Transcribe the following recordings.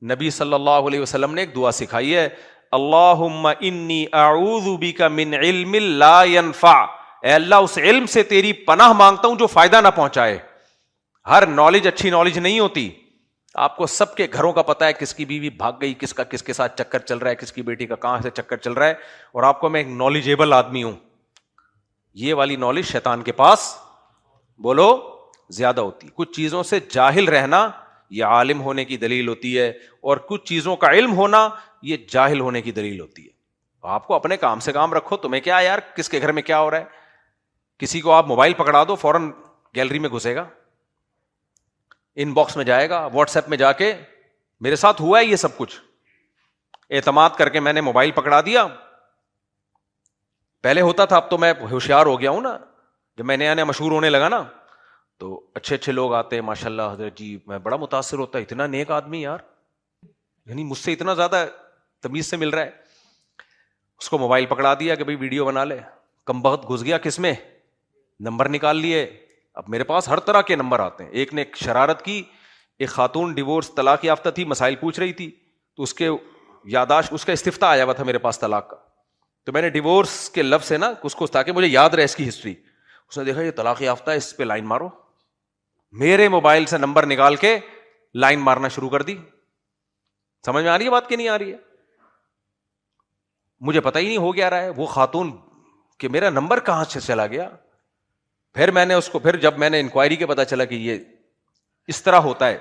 نبی صلی اللہ علیہ وسلم نے ایک دعا سکھائی ہے, اللہم انی اعوذ بک من علم لا ینفع, اے اللہ اس علم سے تیری پناہ مانگتا ہوں جو فائدہ نہ پہنچائے. ہر نالج اچھی نالج نہیں ہوتی. آپ کو سب کے گھروں کا پتا ہے, کس کی بیوی بھاگ گئی, کس کا کس کے ساتھ چکر چل رہا ہے, کس کی بیٹی کا کہاں سے چکر چل رہا ہے, اور آپ کو میں ایک نالجیبل آدمی ہوں. یہ والی نالج شیطان کے پاس بولو زیادہ ہوتی. کچھ چیزوں سے جاہل رہنا یہ عالم ہونے کی دلیل ہوتی ہے, اور کچھ چیزوں کا علم ہونا یہ جاہل ہونے کی دلیل ہوتی ہے. آپ کو اپنے کام سے کام رکھو, تمہیں کیا یار کس کے گھر میں کیا ہو رہا ہے. کسی کو آپ موبائل پکڑا دو فوراً گیلری میں گھسے گا, ان باکس میں جائے گا, واٹس ایپ میں جا کے میرے ساتھ ہوا ہے یہ سب کچھ. اعتماد کر کے میں نے موبائل پکڑا دیا, پہلے ہوتا تھا, اب تو میں ہوشیار ہو گیا ہوں نا. جب میں نیا نیا مشہور ہونے لگا نا تو اچھے اچھے لوگ آتے ہیں, ماشاء اللہ حضرت جی, میں بڑا متاثر ہوتا ہے, اتنا نیک آدمی یار, یعنی مجھ سے اتنا زیادہ تمیز سے مل رہا ہے. اس کو موبائل پکڑا دیا کہ بھائی ویڈیو بنا لے, کم بخت گھس گیا کس میں, نمبر نکال لیے. اب میرے پاس ہر طرح کے نمبر آتے ہیں. ایک نے ایک شرارت کی, ایک خاتون ڈیورس طلاق یافتہ تھی, مسائل پوچھ رہی تھی, تو اس کے یاداشت, اس کا استفتاء آیا ہوا تھا میرے پاس طلاق کا, تو میں نے ڈیورس کے لفظ سے نا اس کو, تاکہ مجھے یاد رہے اس کی ہسٹری. اس نے دیکھا یہ طلاق یافتہ ہے, اس پہ لائن مارو. میرے موبائل سے نمبر نکال کے لائن مارنا شروع کر دی. سمجھ میں آ رہی ہے بات کہ نہیں آ رہی ہے؟ مجھے پتہ ہی نہیں ہو گیا رہا ہے وہ خاتون کہ میرا نمبر کہاں سے چلا گیا. پھر میں نے اس کو, پھر جب میں نے انکوائری کے پتا چلا کہ یہ اس طرح ہوتا ہے,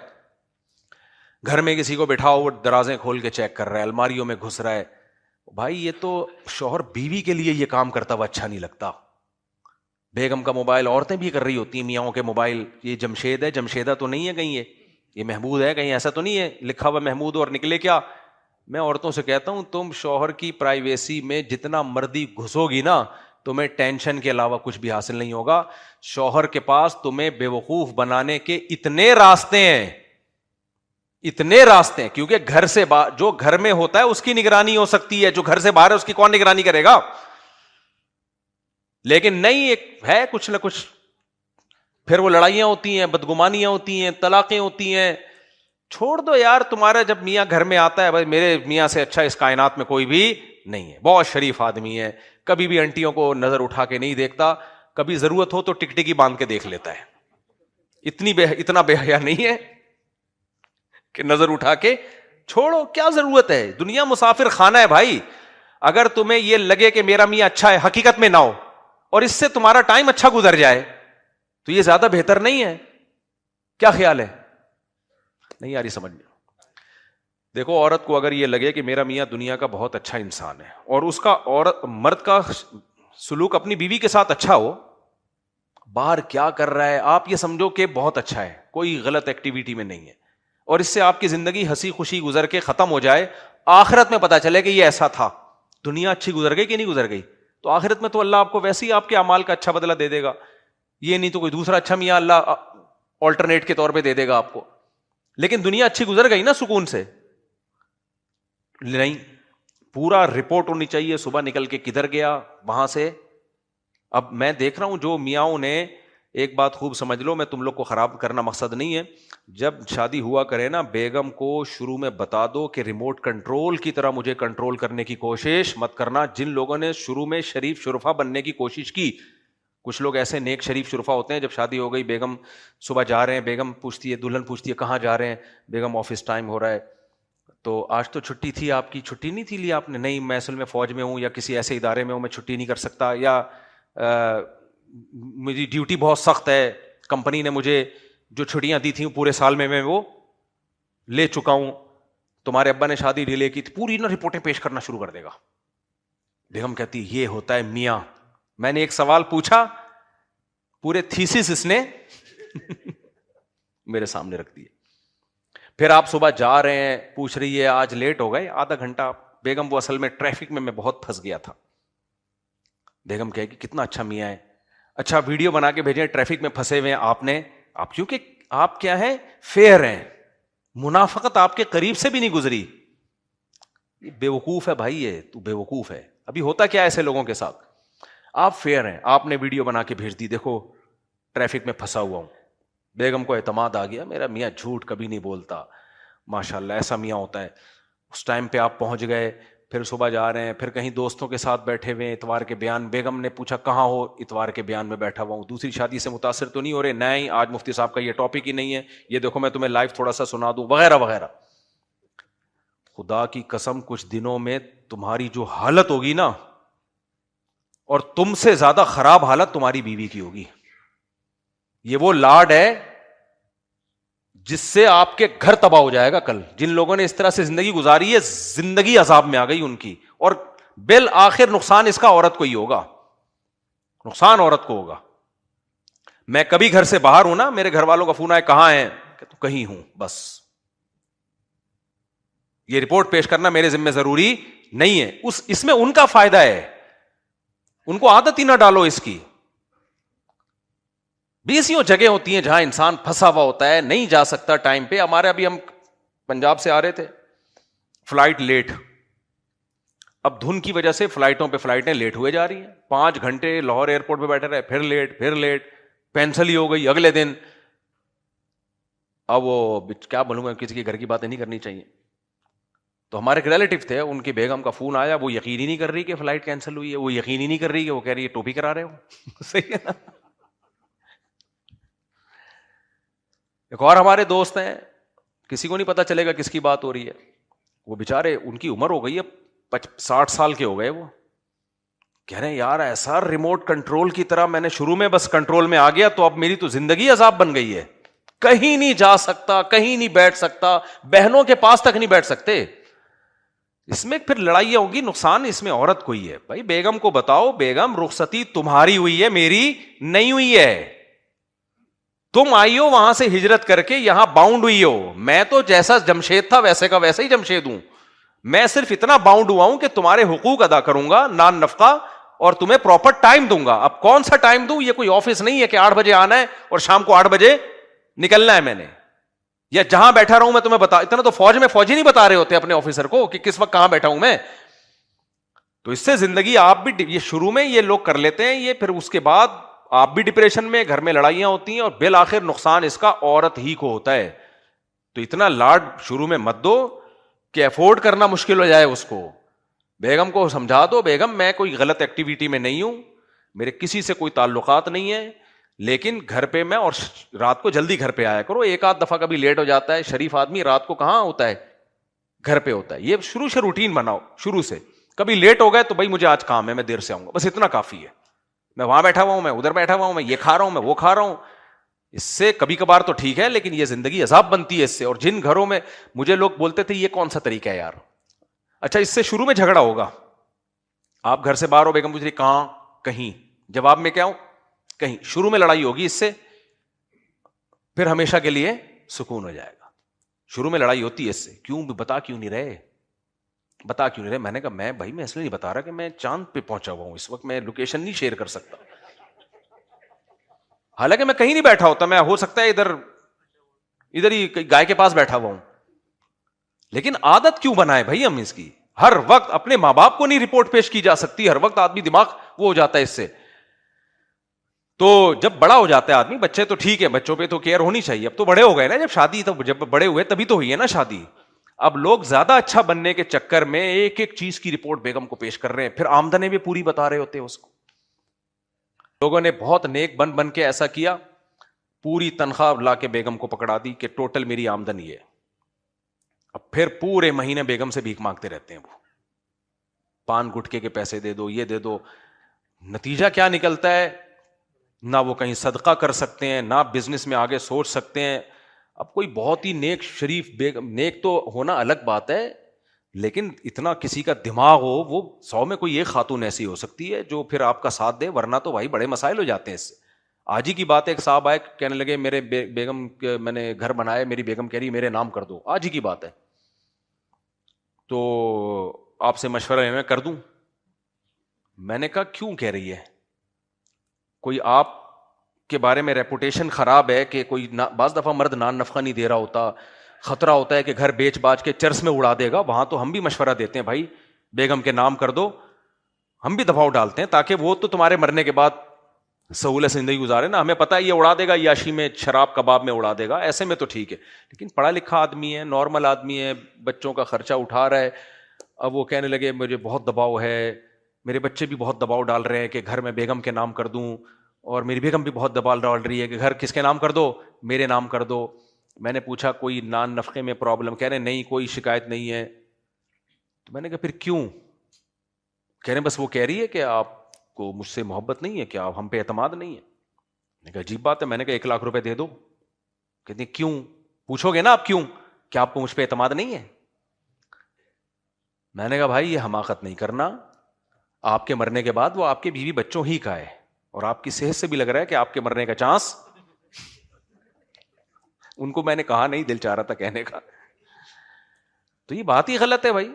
گھر میں کسی کو بٹھاؤ, وہ درازیں کھول کے چیک کر رہا ہے, الماریوں میں گھس رہا ہے. بھائی یہ تو شوہر بیوی کے لیے یہ کام کرتا ہوا اچھا نہیں لگتا. بیگم کا موبائل عورتیں بھی کر رہی ہوتی ہیں, میاں کے موبائل, یہ جمشید ہے, جمشیدہ تو نہیں ہے کہیں, یہ محمود ہے کہیں, ایسا تو نہیں ہے لکھا ہوا محمود اور نکلے کیا. میں عورتوں سے کہتا ہوں تم شوہر کی پرائیویسی میں جتنا مرضی گھسو گی نا, تمہیں ٹینشن کے علاوہ کچھ بھی حاصل نہیں ہوگا. شوہر کے پاس تمہیں بے وقوف بنانے کے اتنے راستے ہیں, اتنے راستے ہیں, کیونکہ گھر سے جو گھر میں ہوتا ہے اس کی نگرانی ہو سکتی ہے, جو گھر سے باہر ہے اس کی کون نگرانی کرے گا. لیکن نہیں, ایک ہے کچھ نہ کچھ, پھر وہ لڑائیاں ہوتی ہیں, بدگمانیاں ہوتی ہیں, طلاقیں ہوتی ہیں. چھوڑ دو یار, تمہارا جب میاں گھر میں آتا ہے, بھائی میرے میاں سے اچھا اس کائنات میں کوئی بھی نہیں ہے, بہت شریف آدمی ہے, کبھی بھی انٹیوں کو نظر اٹھا کے نہیں دیکھتا, کبھی ضرورت ہو تو ٹکٹکی باندھ کے دیکھ لیتا ہے. اتنا بے حیا نہیں ہے کہ نظر اٹھا کے. چھوڑو, کیا ضرورت ہے, دنیا مسافر خانہ ہے بھائی. اگر تمہیں یہ لگے کہ میرا میاں اچھا ہے, حقیقت میں نہ ہو, اور اس سے تمہارا ٹائم اچھا گزر جائے, تو یہ زیادہ بہتر نہیں ہے. کیا خیال ہے؟ نہیں آ رہی سمجھ میں؟ دیکھو, عورت کو اگر یہ لگے کہ میرا میاں دنیا کا بہت اچھا انسان ہے, اور اس کا مرد کا سلوک اپنی بیوی کے ساتھ اچھا ہو, باہر کیا کر رہا ہے آپ یہ سمجھو کہ بہت اچھا ہے, کوئی غلط ایکٹیویٹی میں نہیں ہے, اور اس سے آپ کی زندگی ہنسی خوشی گزر کے ختم ہو جائے, آخرت میں پتا چلے کہ یہ ایسا تھا. دنیا اچھی گزر گئی کہ نہیں گزر گئی, تو آخرت میں تو اللہ آپ کو ویسے ہی آپ کے اعمال کا اچھا بدلہ دے دے گا. یہ نہیں تو کوئی دوسرا اچھا میاں اللہ آلٹرنیٹ کے طور پہ دے دے گا آپ کو. لیکن دنیا اچھی گزر گئی نا سکون سے, نہیں, پورا رپورٹ ہونی چاہیے, صبح نکل کے کدھر گیا, وہاں سے. اب میں دیکھ رہا ہوں جو میاں نے, ایک بات خوب سمجھ لو, میں تم لوگ کو خراب کرنا مقصد نہیں ہے, جب شادی ہوا کرے نا, بیگم کو شروع میں بتا دو کہ ریموٹ کنٹرول کی طرح مجھے کنٹرول کرنے کی کوشش مت کرنا. جن لوگوں نے شروع میں شریف شرفا بننے کی کوشش کی, کچھ لوگ ایسے نیک شریف شرفا ہوتے ہیں, جب شادی ہو گئی, بیگم صبح جا رہے ہیں, بیگم پوچھتی ہے, دلہن پوچھتی ہے کہاں جا رہے ہیں, بیگم آفس ٹائم ہو رہا ہے, تو آج تو چھٹی تھی آپ کی, چھٹی نہیں تھی لی آپ نے, نہیں میں اصل میں فوج میں ہوں یا کسی ایسے ادارے میں ہوں, میں چھٹی نہیں کر سکتا, یا میری ڈیوٹی بہت سخت ہے, کمپنی نے مجھے جو چھٹیاں دی تھیں پورے سال میں وہ لے چکا ہوں, تمہارے ابا نے شادی ڈیلے کی تھی, پوری نا رپورٹیں پیش کرنا شروع کر دے گا. بیگم کہتی یہ ہوتا ہے میاں. میں نے ایک سوال پوچھا, پورے تھیسس اس نے میرے سامنے رکھ دیے. پھر آپ صبح جا رہے ہیں, پوچھ رہی ہے آج لیٹ ہو گئے آدھا گھنٹہ. بیگم وہ اصل میں ٹریفک میں بہت پھنس گیا تھا. بیگم کہے کہ کتنا اچھا میاں ہے, اچھا ویڈیو بنا کے بھیجیں, ٹریفک میں پھنسے ہوئے آپ نے, آپ کیونکہ آپ کیا ہیں, فیئر ہیں, منافقت آپ کے قریب سے بھی نہیں گزری. بے وقوف ہے بھائی, یہ تو بے وقوف ہے. ابھی ہوتا کیا ایسے لوگوں کے ساتھ, آپ فیئر ہیں, آپ نے ویڈیو بنا کے بھیج دی, دیکھو ٹریفک میں پھنسا ہوا ہوں. بیگم کو اعتماد آ گیا, میرا میاں جھوٹ کبھی نہیں بولتا, ماشاءاللہ ایسا میاں ہوتا ہے. اس ٹائم پہ آپ پہنچ گئے, پھر صبح جا رہے ہیں, پھر کہیں دوستوں کے ساتھ بیٹھے ہوئے, اتوار کے بیان, بیگم نے پوچھا کہاں ہو, اتوار کے بیان میں بیٹھا ہوا ہوں. دوسری شادی سے متاثر تو نہیں ہو رہے؟ نہیں, آج مفتی صاحب کا یہ ٹاپک ہی نہیں ہے, یہ دیکھو میں تمہیں لائیو تھوڑا سا سنا دوں, وغیرہ وغیرہ. خدا کی قسم کچھ دنوں میں تمہاری جو حالت ہوگی نا, اور تم سے زیادہ خراب حالت تمہاری بیوی کی ہوگی. یہ وہ لاڈ ہے جس سے آپ کے گھر تباہ ہو جائے گا کل. جن لوگوں نے اس طرح سے زندگی گزاری ہے, زندگی عذاب میں آ گئی ان کی, اور بالآخر نقصان اس کا عورت کو ہی ہوگا, نقصان عورت کو ہوگا. میں کبھی گھر سے باہر ہوں نا, میرے گھر والوں کا فون آئے کہاں ہیں, کہ تو کہیں ہوں, بس یہ رپورٹ پیش کرنا میرے ذمہ ضروری نہیں ہے. اس میں ان کا فائدہ ہے, ان کو عادت ہی نہ ڈالو اس کی. 20 جگہ ہوتی ہیں جہاں انسان پھنسا ہوا ہوتا ہے, نہیں جا سکتا ٹائم پہ. ہمارے ابھی ہم پنجاب سے آ رہے تھے, فلائٹ لیٹ, اب دھن کی وجہ سے فلائٹوں پہ فلائٹیں لیٹ ہوئے جا رہی ہیں. 5 گھنٹے لاہور ایئرپورٹ پہ بیٹھے رہے, پھر لیٹ, پینسل ہی ہو گئی اگلے دن. اب وہ کیا بولوں گا, کسی کے گھر کی باتیں نہیں کرنی چاہیے. تو ہمارے ایک ریلیٹو تھے, ان کی بیگم کا فون آیا, وہ یقین ہی نہیں کر رہی کہ فلائٹ کینسل ہوئی ہے, وہ یقین ہی نہیں کر رہی کہ, وہ کہہ رہی ہے ٹوپی کرا رہے ہو. صحیح ہے نا. ایک اور ہمارے دوست ہیں, کسی کو نہیں پتا چلے گا کس کی بات ہو رہی ہے. وہ بےچارے, ان کی عمر ہو گئی ہے 60 سال کے ہو گئے. وہ کہہ رہے ہیں یار ایسا ریموٹ کنٹرول کی طرح میں نے شروع میں بس کنٹرول میں آ گیا, تو اب میری تو زندگی عذاب بن گئی ہے. کہیں نہیں جا سکتا, کہیں نہیں بیٹھ سکتا, بہنوں کے پاس تک نہیں بیٹھ سکتے. اس میں پھر لڑائیاں ہوگی, نقصان اس میں عورت کو ہی ہے. بھائی بیگم کو بتاؤ, بیگم رخصتی تمہاری ہوئی ہے, میری نہیں ہوئی ہے. تم آئی ہو وہاں سے ہجرت کر کے, یہاں باؤنڈ ہوئی ہو. میں تو جیسا جمشید تھا ویسے کا ویسا ہی جمشید ہوں. میں صرف اتنا باؤنڈ ہوا ہوں کہ تمہارے حقوق ادا کروں گا, نان نفقہ, اور تمہیں پراپر ٹائم دوں گا. اب کون سا ٹائم دوں, یہ کوئی آفس نہیں ہے کہ 8 بجے آنا ہے اور شام کو 8 بجے نکلنا ہے میں نے, یا جہاں بیٹھا رہا ہوں میں تمہیں بتا. اتنا تو فوج میں فوجی نہیں بتا رہے ہوتے اپنے آفیسر کو کہ کس وقت کہاں بیٹھا ہوں میں. تو اس سے زندگی آپ بھی, یہ شروع میں یہ لوگ کر لیتے ہیں یہ, پھر اس کے بعد آپ بھی ڈپریشن میں, گھر میں لڑائیاں ہوتی ہیں, اور بالآخر نقصان اس کا عورت ہی کو ہوتا ہے. تو اتنا لاڈ شروع میں مت دو کہ افورڈ کرنا مشکل ہو جائے اس کو. بیگم کو سمجھا دو, بیگم میں کوئی غلط ایکٹیویٹی میں نہیں ہوں, میرے کسی سے کوئی تعلقات نہیں ہے, لیکن گھر پہ میں, اور رات کو جلدی گھر پہ آیا کرو. ایک آدھ دفعہ کبھی لیٹ ہو جاتا ہے, شریف آدمی رات کو کہاں ہوتا ہے, گھر پہ ہوتا ہے. یہ شروع سے روٹین بناؤ, شروع سے. کبھی لیٹ ہو گئے تو بھائی مجھے آج کام ہے, میں دیر سے آؤں گا, بس اتنا کافی ہے. میں وہاں بیٹھا ہوا ہوں, میں ادھر بیٹھا ہوا ہوں, میں یہ کھا رہا ہوں, میں وہ کھا رہا ہوں. اس سے کبھی کبھار تو ٹھیک ہے, لیکن یہ زندگی عذاب بنتی ہے اس سے. اور جن گھروں میں, مجھے لوگ بولتے تھے یہ کون سا طریقہ ہے یار, اچھا اس سے شروع میں جھگڑا ہوگا, آپ گھر سے باہر ہو, بیگم پوچھ رہی کہاں, کہیں, جواب میں کیا ہوں, کہیں. شروع میں لڑائی ہوگی اس سے, پھر ہمیشہ کے لیے سکون ہو جائے گا. شروع میں لڑائی ہوتی ہے اس سے, کیوں بتا کیوں نہیں رہے, بتا کیوں نہیں رہے. میں نے کہا میں بھائی میں اس لیے نہیں بتا رہا کہ میں چاند پہ پہنچا ہوا ہوں اس وقت, میں لوکیشن نہیں شیئر کر سکتا. حالانکہ میں کہیں نہیں بیٹھا ہوتا, میں ہو سکتا ہے ادھر ہی گائے کے پاس بیٹھا ہوا ہوں. لیکن عادت کیوں بنائے بھائی ہم اس کی, ہر وقت اپنے ماں باپ کو نہیں رپورٹ پیش کی جا سکتی, ہر وقت آدمی دماغ وہ ہو جاتا ہے اس سے. تو جب بڑا ہو جاتا ہے آدمی, بچے تو ٹھیک ہے, بچوں پہ تو کیئر ہونی چاہیے, اب تو بڑے ہو گئے نا, جب شادی, تو جب بڑے ہوئے تبھی تو ہوئی ہے نا شادی. اب لوگ زیادہ اچھا بننے کے چکر میں ایک ایک چیز کی رپورٹ بیگم کو پیش کر رہے ہیں, پھر آمدنی بھی پوری بتا رہے ہوتے ہیں اس کو. لوگوں نے بہت نیک بن کے ایسا کیا, پوری تنخواہ لا کے بیگم کو پکڑا دی کہ ٹوٹل میری آمدنی ہے. اب پھر پورے مہینے بیگم سے بھیک مانگتے رہتے ہیں, وہ پان گٹکے کے پیسے دے دو, یہ دے دو. نتیجہ کیا نکلتا ہے, نہ وہ کہیں صدقہ کر سکتے ہیں, نہ بزنس میں آگے سوچ سکتے ہیں. اب کوئی بہت ہی نیک شریف بیگم, نیک تو ہونا الگ بات ہے, لیکن اتنا کسی کا دماغ ہو, وہ 100 میں کوئی ایک خاتون ایسی ہو سکتی ہے جو پھر آپ کا ساتھ دے, ورنہ تو بھائی بڑے مسائل ہو جاتے ہیں اس سے. آج ہی کی بات ہے, ایک صاحب آئے کہنے لگے میرے بیگم, میں نے گھر بنایا, میری بیگم کہہ رہی میرے نام کر دو. آج ہی کی بات ہے. تو آپ سے مشورہ لینا, کر دوں. میں نے کہا کیوں کہہ رہی ہے, کوئی آپ کے بارے میں ریپوٹیشن خراب ہے کہ کوئی بعض دفعہ مرد نان نفقہ نہیں دے رہا ہوتا, خطرہ ہوتا ہے کہ گھر بیچ باچ کے چرس میں اڑا دے گا. وہاں تو ہم بھی مشورہ دیتے ہیں بھائی بیگم کے نام کر دو, ہم بھی دباؤ ڈالتے ہیں, تاکہ وہ تو تمہارے مرنے کے بعد سہولت زندگی گزارے نا, ہمیں پتا ہے یہ اڑا دے گا عیاشی میں, شراب کباب میں اڑا دے گا, ایسے میں تو ٹھیک ہے. لیکن پڑھا لکھا آدمی ہے, نارمل آدمی ہے, بچوں کا خرچہ اٹھا رہا ہے. اب وہ کہنے لگے مجھے بہت دباؤ ہے, میرے بچے بھی بہت دباؤ ڈال رہے ہیں کہ گھر میں بیگم کے نام کر دوں, اور میری بیگم بھی بہت دباؤ ڈال رہی ہے کہ گھر کس کے نام کر دو, میرے نام کر دو. میں نے پوچھا کوئی نان نفقے میں پرابلم؟ کہہ رہے نہیں کوئی شکایت نہیں ہے. تو میں نے کہا پھر کیوں؟ کہہ رہے بس وہ کہہ رہی ہے کہ آپ کو مجھ سے محبت نہیں ہے, کیا ہم پہ اعتماد نہیں ہے. میں نے کہا عجیب بات ہے. میں نے کہا 1 لاکھ روپے دے دو. کہتے ہیں کیوں؟ پوچھو گے نا آپ کیوں, کیا آپ کو مجھ پہ اعتماد نہیں ہے؟ میں نے کہا بھائی یہ حماقت نہیں کرنا, آپ کے مرنے کے بعد وہ آپ کے بیوی بچوں ہی کا ہے, اور آپ کی صحت سے بھی لگ رہا ہے کہ آپ کے مرنے کا چانس. ان کو میں نے کہا نہیں, دل چاہ رہا تھا کہنے کا. تو یہ بات ہی غلط ہے بھائی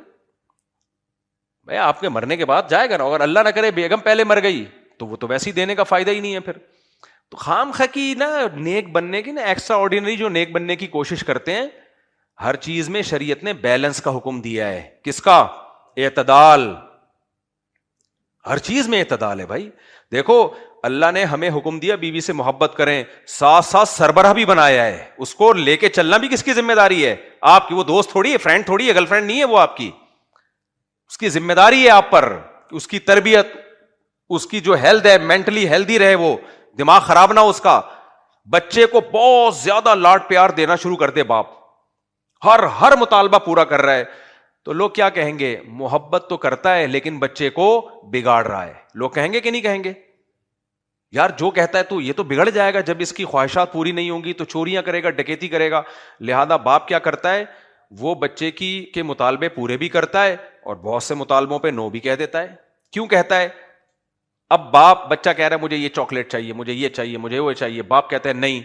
آپ کے مرنے کے بعد جائے گا نا, اگر اللہ نہ کرے بیگم پہلے مر گئی تو وہ تو ویسے ہی دینے کا فائدہ ہی نہیں ہے پھر. تو خام خواہ کی نا نیک بننے کی نا, ایکسٹرا آرڈینری جو نیک بننے کی کوشش کرتے ہیں, ہر چیز میں شریعت نے بیلنس کا حکم دیا ہے. کس کا؟ اعتدال. ہر چیز میں اعتدال ہے بھائی. دیکھو اللہ نے ہمیں حکم دیا بیوی سے محبت کریں, ساتھ ساتھ سربراہ بھی بنایا ہے. اس کو لے کے چلنا بھی کس کی ذمہ داری ہے؟ آپ کی. وہ دوست تھوڑی ہے, فرینڈ تھوڑی ہے, گرل فرینڈ نہیں ہے وہ آپ کی. اس کی ذمہ داری ہے آپ پر, اس کی تربیت, اس کی جو ہیلتھ ہے مینٹلی ہیلدی رہے, وہ دماغ خراب نہ ہو اس کا. بچے کو بہت زیادہ لاڈ پیار دینا شروع کر دے باپ, ہر مطالبہ پورا کر رہا ہے, تو لوگ کیا کہیں گے؟ محبت تو کرتا ہے لیکن بچے کو بگاڑ رہا ہے. لوگ کہیں گے کہ نہیں کہیں گے؟ یار جو کہتا ہے تو یہ تو بگڑ جائے گا, جب اس کی خواہشات پوری نہیں ہوں گی تو چوریاں کرے گا, ڈکیتی کرے گا. لہذا باپ کیا کرتا ہے؟ وہ بچے کے مطالبے پورے بھی کرتا ہے اور بہت سے مطالبوں پہ نو بھی کہہ دیتا ہے. کیوں کہتا ہے؟ اب بچہ کہہ رہا ہے مجھے یہ چاکلیٹ چاہیے, مجھے یہ چاہیے, مجھے وہ چاہیے, باپ کہتا ہے نہیں.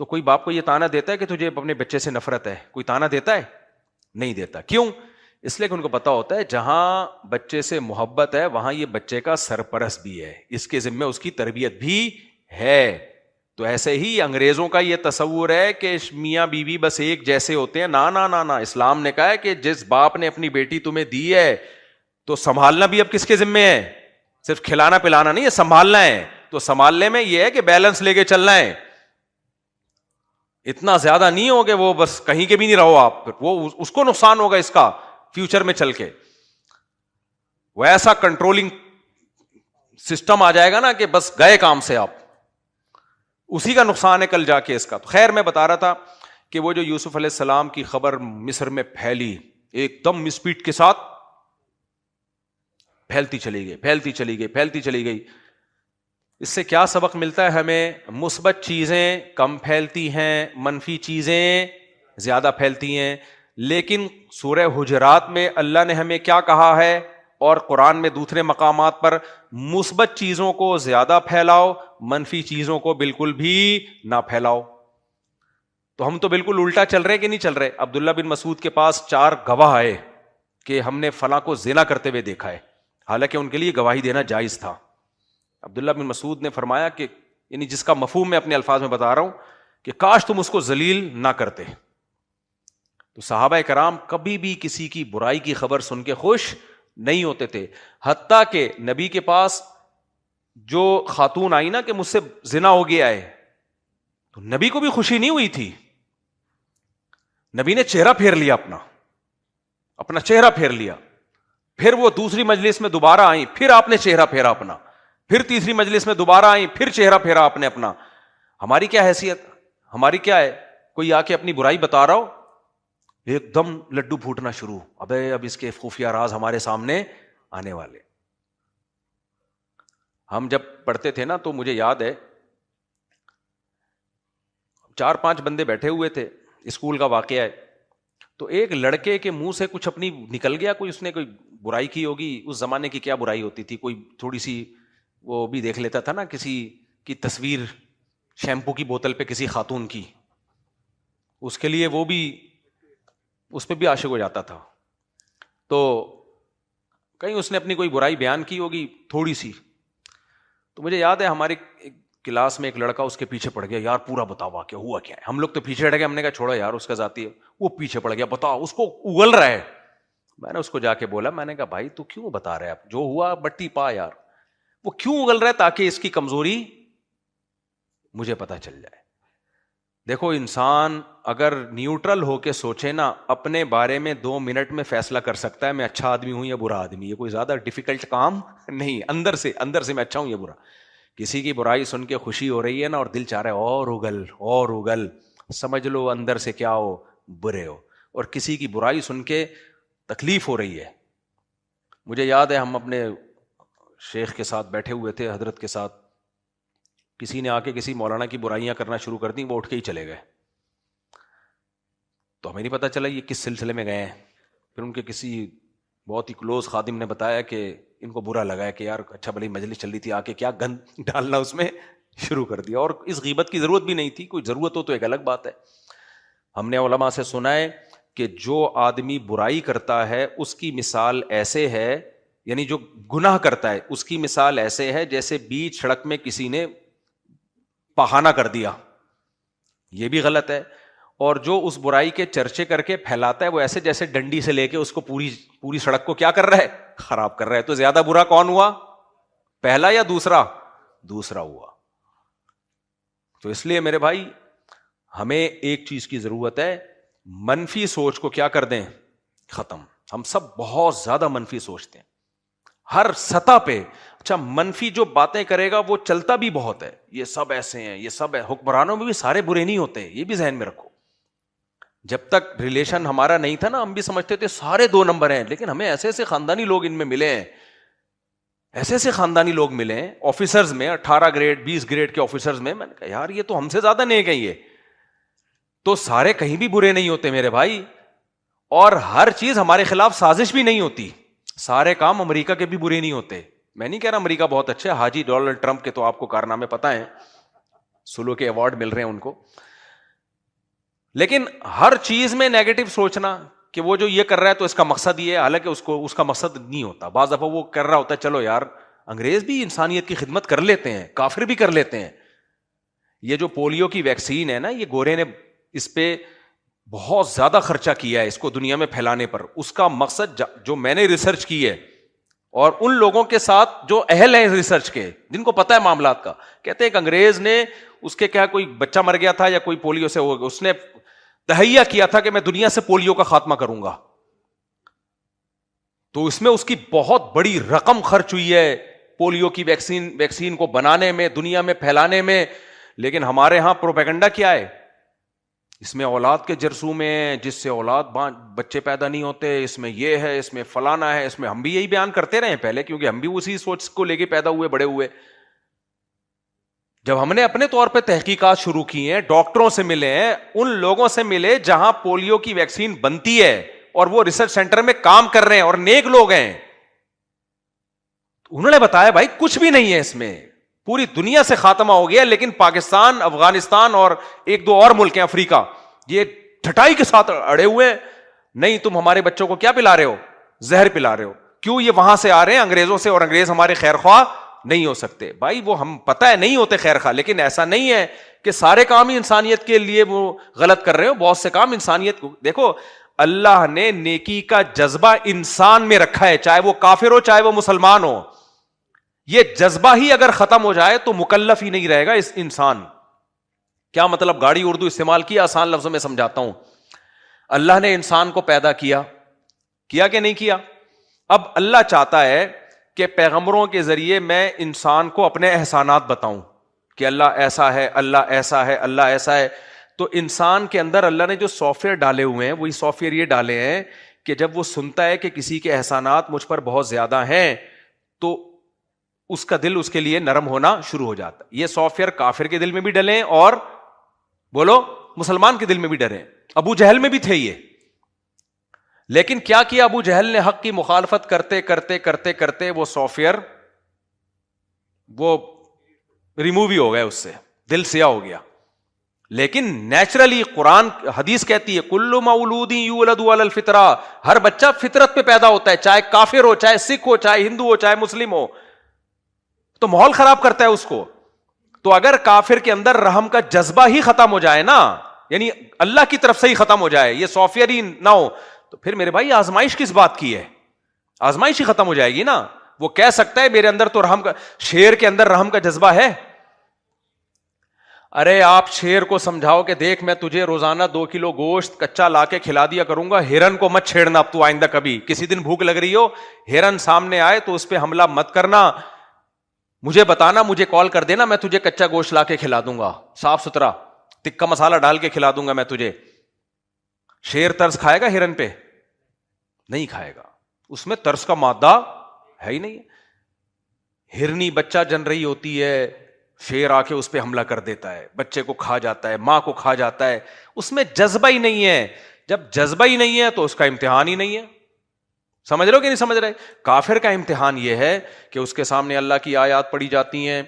تو کوئی باپ کو یہ تانا دیتا ہے کہ تجھے اپنے بچے سے نفرت ہے؟ کوئی تانا دیتا ہے؟ نہیں دیتا. کیوں؟ اس لیے کہ ان کو پتا ہوتا ہے جہاں بچے سے محبت ہے وہاں یہ بچے کا سرپرست بھی ہے, اس کے ذمہ اس کی تربیت بھی ہے. تو ایسے ہی انگریزوں کا یہ تصور ہے کہ میاں بیوی بس ایک جیسے ہوتے ہیں. نا, اسلام نے کہا ہے کہ جس باپ نے اپنی بیٹی تمہیں دی ہے تو سنبھالنا بھی اب کس کے ذمہ ہے؟ صرف کھلانا پلانا نہیں ہے, سنبھالنا ہے. تو سنبھالنے میں یہ ہے کہ بیلنس لے کے چلنا ہے. اتنا زیادہ نہیں ہو کہ وہ بس کہیں کے بھی نہیں رہو آپ, وہ اس کو نقصان ہوگا اس کا فیوچر میں چل کے. وہ ایسا کنٹرولنگ سسٹم آ جائے گا نا کہ بس گئے کام سے آپ, اسی کا نقصان ہے کل جا کے اس کا. تو خیر میں بتا رہا تھا کہ وہ جو یوسف علیہ السلام کی خبر مصر میں پھیلی, ایک دم اسپیڈ کے ساتھ پھیلتی چلی گئی. اس سے کیا سبق ملتا ہے ہمیں؟ مثبت چیزیں کم پھیلتی ہیں, منفی چیزیں زیادہ پھیلتی ہیں. لیکن سورہ حجرات میں اللہ نے ہمیں کیا کہا ہے, اور قرآن میں دوسرے مقامات پر, مثبت چیزوں کو زیادہ پھیلاؤ, منفی چیزوں کو بالکل بھی نہ پھیلاؤ. تو ہم تو بالکل الٹا چل رہے کہ نہیں چل رہے. عبداللہ بن مسعود کے پاس 4 گواہ آئے کہ ہم نے فلاں کو زنا کرتے ہوئے دیکھا ہے, حالانکہ ان کے لیے گواہی دینا جائز تھا. عبداللہ بن مسعود نے فرمایا کہ یعنی جس کا مفہوم میں اپنے الفاظ میں بتا رہا ہوں کہ کاش تم اس کو ذلیل نہ کرتے. تو صحابہ کرام کبھی بھی کسی کی برائی کی خبر سن کے خوش نہیں ہوتے تھے. حتیٰ کہ نبی کے پاس جو خاتون آئی نا کہ مجھ سے زنا ہو گیا ہے, تو نبی کو بھی خوشی نہیں ہوئی تھی. نبی نے چہرہ پھیر لیا, اپنا چہرہ پھیر لیا. پھر وہ دوسری مجلس میں دوبارہ آئیں, پھر آپ نے چہرہ پھیرا اپنا. پھر تیسری مجلس میں دوبارہ آئیں, پھر چہرہ پھیرا آپ نے اپنا. ہماری کیا حیثیت, ہماری کیا ہے؟ کوئی آ کے اپنی برائی بتا رہا ہو, ایک دم لڈو پھوٹنا شروع, ابے اب اس کے خفیہ راز ہمارے سامنے آنے والے. ہم جب پڑھتے تھے نا تو مجھے یاد ہے 4-5 بندے بیٹھے ہوئے تھے, اسکول کا واقعہ ہے. تو ایک لڑکے کے منہ سے کچھ اپنی نکل گیا, اس نے کوئی برائی کی ہوگی. اس زمانے کی کیا برائی ہوتی تھی, کوئی تھوڑی سی وہ بھی دیکھ لیتا تھا نا, کسی کی تصویر شیمپو کی بوتل پہ کسی خاتون کی, اس کے لیے وہ بھی اس پہ بھی عاشق ہو جاتا تھا. تو کہیں اس نے اپنی کوئی برائی بیان کی ہوگی تھوڑی سی. تو مجھے یاد ہے ہماری کلاس میں ایک لڑکا اس کے پیچھے پڑ گیا, یار پورا بتاؤ واقعہ ہوا کیا ہے. ہم لوگ تو پیچھے ہٹ گئے, ہم نے کہا چھوڑو یار اس کا ذاتی ہے. وہ پیچھے پڑ گیا, بتاؤ, اس کو اگل رہا ہے. میں نے اس کو جا کے بولا, میں نے کہا بھائی تو کیوں بتا رہے آپ, جو ہوا بٹی پا یار. وہ کیوں اگل رہا ہے؟ تاکہ اس کی کمزوری مجھے پتا چل جائے. دیکھو انسان اگر نیوٹرل ہو کے سوچے نا, اپنے بارے میں 2 منٹ میں فیصلہ کر سکتا ہے میں اچھا آدمی ہوں یا برا آدمی. یہ کوئی زیادہ ڈیفیکلٹ کام نہیں. اندر سے میں اچھا ہوں یا برا. کسی کی برائی سن کے خوشی ہو رہی ہے نا, اور دل چاہ رہا ہے اور اگل, سمجھ لو اندر سے کیا ہو, برے ہو. اور کسی کی برائی سن کے تکلیف ہو رہی ہے. مجھے یاد ہے ہم اپنے شیخ کے ساتھ بیٹھے ہوئے تھے, حضرت کے ساتھ, کسی نے آ کے کسی مولانا کی برائیاں کرنا شروع کر دیں, وہ اٹھ کے ہی چلے گئے. تو ہمیں نہیں پتا چلا یہ کس سلسلے میں گئے ہیں. پھر ان کے کسی بہت ہی کلوز خادم نے بتایا کہ ان کو برا لگا ہے کہ یار اچھا بھلی مجلس چل رہی تھی, آ کے کیا گند ڈالنا اس میں شروع کر دیا. اور اس غیبت کی ضرورت بھی نہیں تھی, کوئی ضرورت ہو تو ایک الگ بات ہے. ہم نے علماء سے سنا ہے کہ جو آدمی برائی کرتا ہے اس کی مثال ایسے ہے, یعنی جو گناہ کرتا ہے اس کی مثال ایسے ہے جیسے بیچ سڑک میں کسی نے پہانا کر دیا, یہ بھی غلط ہے. اور جو اس برائی کے چرچے کر کے پھیلاتا ہے وہ ایسے جیسے ڈنڈی سے لے کے اس کو پوری سڑک کو کیا کر رہا ہے, خراب کر رہا ہے. تو زیادہ برا کون ہوا, پہلا یا دوسرا؟ دوسرا ہوا. تو اس لیے میرے بھائی ہمیں ایک چیز کی ضرورت ہے, منفی سوچ کو کیا کر دیں, ختم. ہم سب بہت زیادہ منفی سوچتے ہیں ہر سطح پہ. اچھا منفی جو باتیں کرے گا وہ چلتا بھی بہت ہے, یہ سب ایسے ہیں, یہ سب ہے. حکمرانوں میں بھی سارے برے نہیں ہوتے, یہ بھی ذہن میں رکھو. جب تک ریلیشن ہمارا نہیں تھا نا, ہم بھی سمجھتے تھے سارے 2 نمبر ہیں, لیکن ہمیں ایسے ایسے خاندانی لوگ ان میں ملے ہیں, ایسے ایسے خاندانی لوگ ملے ہیں آفیسرز میں, 18 گریڈ 20 گریڈ کے آفیسرز میں. میں نے کہا یار یہ تو ہم سے زیادہ نیک ہیں. یہ تو سارے کہیں بھی برے نہیں ہوتے میرے بھائی, اور ہر چیز ہمارے خلاف سازش بھی نہیں ہوتی. سارے کام امریکہ کے بھی برے نہیں ہوتے. میں نہیں کہہ رہا امریکہ بہت اچھا ہے, حاجی ڈونلڈ ٹرمپ کے تو آپ کو کارنامے پتہ ہیں, سلو کے ایوارڈ مل رہے ہیں ان کو. لیکن ہر چیز میں نیگیٹو سوچنا کہ وہ جو یہ کر رہا ہے تو اس کا مقصد یہ ہے, حالانکہ اس کا مقصد نہیں ہوتا. بعض دفعہ وہ کر رہا ہوتا ہے, چلو یار انگریز بھی انسانیت کی خدمت کر لیتے ہیں, کافر بھی کر لیتے ہیں. یہ جو پولیو کی ویکسین ہے نا, یہ گورے نے اس پہ بہت زیادہ خرچہ کیا ہے اس کو دنیا میں پھیلانے پر. اس کا مقصد جو میں نے ریسرچ کی ہے, اور ان لوگوں کے ساتھ جو اہل ہیں ریسرچ کے, جن کو پتہ ہے معاملات کا, کہتے ہیں کہ انگریز نے اس کے کیا کوئی بچہ مر گیا تھا یا کوئی پولیو سے ہو گیا, اس نے تہیہ کیا تھا کہ میں دنیا سے پولیو کا خاتمہ کروں گا. تو اس میں اس کی بہت بڑی رقم خرچ ہوئی ہے پولیو کی ویکسین کو بنانے میں, دنیا میں پھیلانے میں. لیکن ہمارے ہاں پروپیگنڈا کیا ہے, اس میں اولاد کے جرثوم میں, جس سے بچے پیدا نہیں ہوتے, اس میں یہ ہے, اس میں فلانا ہے, اس میں. ہم بھی یہی بیان کرتے رہے پہلے, کیونکہ ہم بھی اسی سوچ کو لے کے پیدا ہوئے, بڑے ہوئے. جب ہم نے اپنے طور پہ تحقیقات شروع کی ہیں, ڈاکٹروں سے ملے ہیں, ان لوگوں سے ملے جہاں پولیو کی ویکسین بنتی ہے, اور وہ ریسرچ سینٹر میں کام کر رہے ہیں اور نیک لوگ ہیں, انہوں نے بتایا بھائی کچھ بھی نہیں ہے اس میں, پوری دنیا سے خاتمہ ہو گیا. لیکن پاکستان, افغانستان اور 1-2 اور ملک ہیں افریقہ, یہ ٹھٹائی کے ساتھ اڑے ہوئے ہیں, نہیں تم ہمارے بچوں کو کیا پلا رہے ہو, زہر پلا رہے ہو. کیوں؟ یہ وہاں سے آ رہے ہیں انگریزوں سے, اور انگریز ہمارے خیر خواہ نہیں ہو سکتے. بھائی وہ ہم پتہ ہے نہیں ہوتے خیر خواہ, لیکن ایسا نہیں ہے کہ سارے کام ہی انسانیت کے لیے وہ غلط کر رہے ہو. بہت سے کام انسانیت کو, دیکھو اللہ نے نیکی کا جذبہ انسان میں رکھا ہے, چاہے وہ کافر ہو چاہے وہ مسلمان ہو. یہ جذبہ ہی اگر ختم ہو جائے تو مکلف ہی نہیں رہے گا اس انسان. کیا مطلب؟ گاڑی اردو استعمال کیا, آسان لفظوں میں سمجھاتا ہوں. اللہ نے انسان کو پیدا کیا کہ نہیں کیا؟ اب اللہ چاہتا ہے کہ پیغمبروں کے ذریعے میں انسان کو اپنے احسانات بتاؤں کہ اللہ ایسا ہے, اللہ ایسا ہے, اللہ ایسا ہے. تو انسان کے اندر اللہ نے جو سافٹ ویئر ڈالے ہوئے ہیں, وہی سافٹ ویئر یہ ڈالے ہیں کہ جب وہ سنتا ہے کہ کسی کے احسانات مجھ پر بہت زیادہ ہیں, تو اس کا دل اس کے لیے نرم ہونا شروع ہو جاتا. یہ سافٹ ویئر کافر کے دل میں بھی ڈلیں اور بولو مسلمان کے دل میں بھی ڈریں. ابو جہل میں بھی تھے یہ, لیکن کیا کیا ابو جہل نے؟ حق کی مخالفت کرتے کرتے کرتے کرتے وہ سافٹ ویئر وہ ریموو ہی ہو گئے, اس سے دل سیاہ ہو گیا. لیکن نیچرلی قرآن حدیث کہتی ہے کل مولود یولد علی الفطرہ, ہر بچہ فطرت پہ پیدا ہوتا ہے, چاہے کافر ہو, چاہے سکھ ہو, چاہے ہندو ہو, چاہے مسلم ہو. تو ماحول خراب کرتا ہے اس کو. تو اگر کافر کے اندر رحم کا جذبہ ہی ختم ہو جائے نا, یعنی اللہ کی طرف سے ہی ختم ہو جائے, یہ سافٹ ویئر ہی نہ ہو, تو پھر میرے بھائی آزمائش کس بات کی ہے؟ آزمائش ہی ختم ہو جائے گی نا. وہ کہہ سکتا ہے میرے اندر تو رحم کا, شیر کے اندر رحم کا جذبہ ہے. ارے آپ شیر کو سمجھاؤ کہ دیکھ میں تجھے روزانہ 2 کلو گوشت کچا لا کے کھلا دیا کروں گا, ہرن کو مت چھیڑنا اب تو آئندہ کبھی, کسی دن بھوک لگ رہی ہو, ہرن سامنے آئے تو اس پہ حملہ مت کرنا, مجھے بتانا, مجھے کال کر دینا, میں تجھے کچا گوشت لا کے کھلا دوں گا, صاف ستھرا تکا مسالہ ڈال کے کھلا دوں گا میں تجھے. شیر ترس کھائے گا ہرن پہ؟ نہیں کھائے گا, اس میں ترس کا مادہ ہے ہی نہیں. ہرنی بچہ جن رہی ہوتی ہے, شیر آ کے اس پہ حملہ کر دیتا ہے, بچے کو کھا جاتا ہے, ماں کو کھا جاتا ہے, اس میں جذبہ ہی نہیں ہے. جب جذبہ ہی نہیں ہے تو اس کا امتحان ہی نہیں ہے. سمجھ رہے ہو کہ نہیں سمجھ رہے؟ کافر کا امتحان یہ ہے کہ اس کے سامنے اللہ کی آیات پڑھی جاتی ہیں,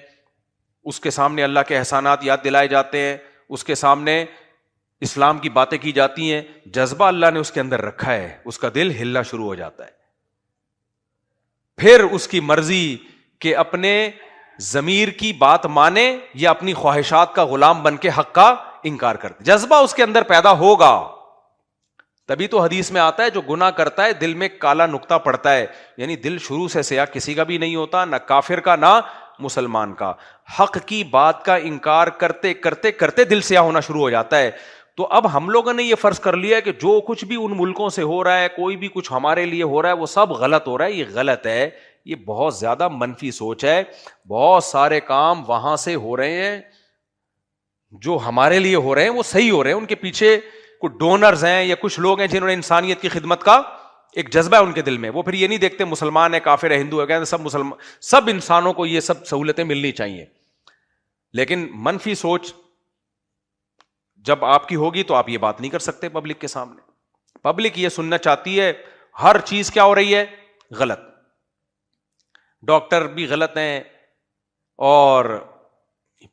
اس کے سامنے اللہ کے احسانات یاد دلائے جاتے ہیں, اس کے سامنے اسلام کی باتیں کی جاتی ہیں, جذبہ اللہ نے اس کے اندر رکھا ہے, اس کا دل ہلنا شروع ہو جاتا ہے. پھر اس کی مرضی کہ اپنے ضمیر کی بات مانے یا اپنی خواہشات کا غلام بن کے حق کا انکار کرتے. جذبہ اس کے اندر پیدا ہوگا, تبھی تو حدیث میں آتا ہے جو گناہ کرتا ہے دل میں کالا نقطہ پڑتا ہے, یعنی دل شروع سے سیاہ کسی کا بھی نہیں ہوتا, نہ کافر کا نہ مسلمان کا. حق کی بات کا انکار کرتے کرتے کرتے دل سیاہ ہونا شروع ہو جاتا ہے. تو اب ہم لوگوں نے یہ فرض کر لیا کہ جو کچھ بھی ان ملکوں سے ہو رہا ہے, کوئی بھی کچھ ہمارے لیے ہو رہا ہے, وہ سب غلط ہو رہا ہے. یہ غلط ہے, یہ بہت زیادہ منفی سوچ ہے. بہت سارے کام وہاں سے ہو رہے ہیں جو ہمارے لیے ہو رہے ہیں, وہ صحیح ہو رہے ہیں. ان کے پیچھے کچھ ڈونرز ہیں یا کچھ لوگ ہیں جنہوں نے انسانیت کی خدمت کا ایک جذبہ ہے ان کے دل میں. وہ پھر یہ نہیں دیکھتے مسلمان ہے, کافر ہے, ہندو ہے, کہتے سب مسلمان, سب انسانوں کو یہ سب سہولتیں ملنی چاہیے. لیکن منفی سوچ جب آپ کی ہوگی تو آپ یہ بات نہیں کر سکتے پبلک کے سامنے. پبلک یہ سننا چاہتی ہے ہر چیز کیا ہو رہی ہے, غلط. ڈاکٹر بھی غلط ہیں, اور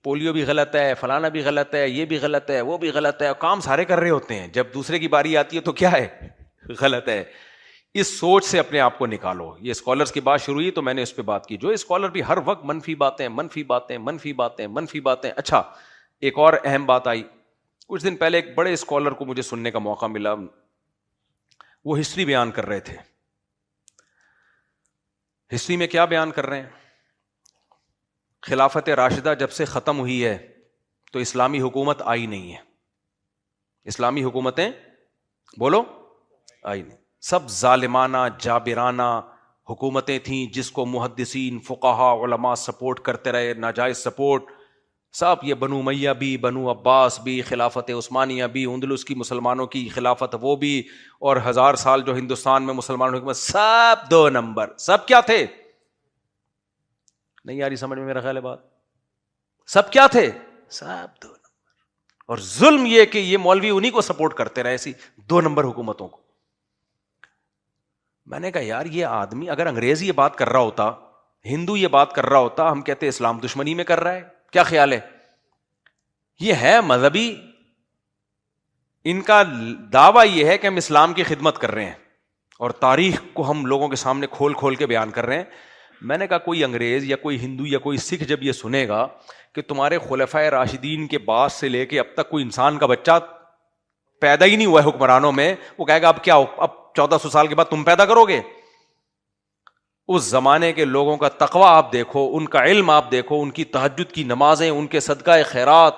پولیو بھی غلط ہے, فلانا بھی غلط ہے, یہ بھی غلط ہے, وہ بھی غلط ہے, کام سارے کر رہے ہوتے ہیں. جب دوسرے کی باری آتی ہے تو کیا ہے, غلط ہے. اس سوچ سے اپنے آپ کو نکالو. یہ اسکالرز کی بات شروع ہوئی تو میں نے اس پہ بات کی. جو اسکالر بھی ہر وقت منفی باتیں منفی باتیں منفی باتیں منفی باتیں. اچھا, ایک اور اہم بات آئی. کچھ دن پہلے ایک بڑے اسکالر کو مجھے سننے کا موقع ملا, وہ ہسٹری بیان کر رہے تھے. ہسٹری میں کیا بیان کر رہے ہیں؟ خلافت راشدہ جب سے ختم ہوئی ہے تو اسلامی حکومت آئی نہیں ہے. اسلامی حکومتیں بولو آئی نہیں. سب ظالمانہ جابرانہ حکومتیں تھیں جس کو محدثین فقہا علماء سپورٹ کرتے رہے, ناجائز سپورٹ. سب یہ بنو امیہ بھی, بنو عباس بھی, خلافت عثمانیہ بھی, اندلس کی مسلمانوں کی خلافت وہ بھی, اور 1000 سال جو ہندوستان میں مسلمانوں کی حکومت, سب 2 نمبر. سب کیا تھے؟ نہیں یاری سمجھ میں میرا خیال ہے بات. سب کیا تھے؟ سب 2 نمبر. اور ظلم یہ کہ یہ مولوی انہی کو سپورٹ کرتے رہے, ایسی 2 نمبر حکومتوں کو. میں نے کہا یار یہ آدمی اگر انگریز یہ بات کر رہا ہوتا, ہندو یہ بات کر رہا ہوتا, ہم کہتے اسلام دشمنی میں کر رہا ہے. کیا خیال ہے؟ یہ ہے مذہبی, ان کا دعویٰ یہ ہے کہ ہم اسلام کی خدمت کر رہے ہیں اور تاریخ کو ہم لوگوں کے سامنے کھول کھول کے بیان کر رہے ہیں. میں نے کہا کوئی انگریز یا کوئی ہندو یا کوئی سکھ جب یہ سنے گا کہ تمہارے خلفائے راشدین کے بعد سے لے کے اب تک کوئی انسان کا بچہ پیدا ہی نہیں ہوا ہے حکمرانوں میں, وہ کہے گا اب کیا, اب 1400 سال کے بعد تم پیدا کرو گے. اس زمانے کے لوگوں کا تقویٰ آپ دیکھو, ان کا علم آپ دیکھو, ان کی تہجد کی نمازیں, ان کے صدقہ خیرات.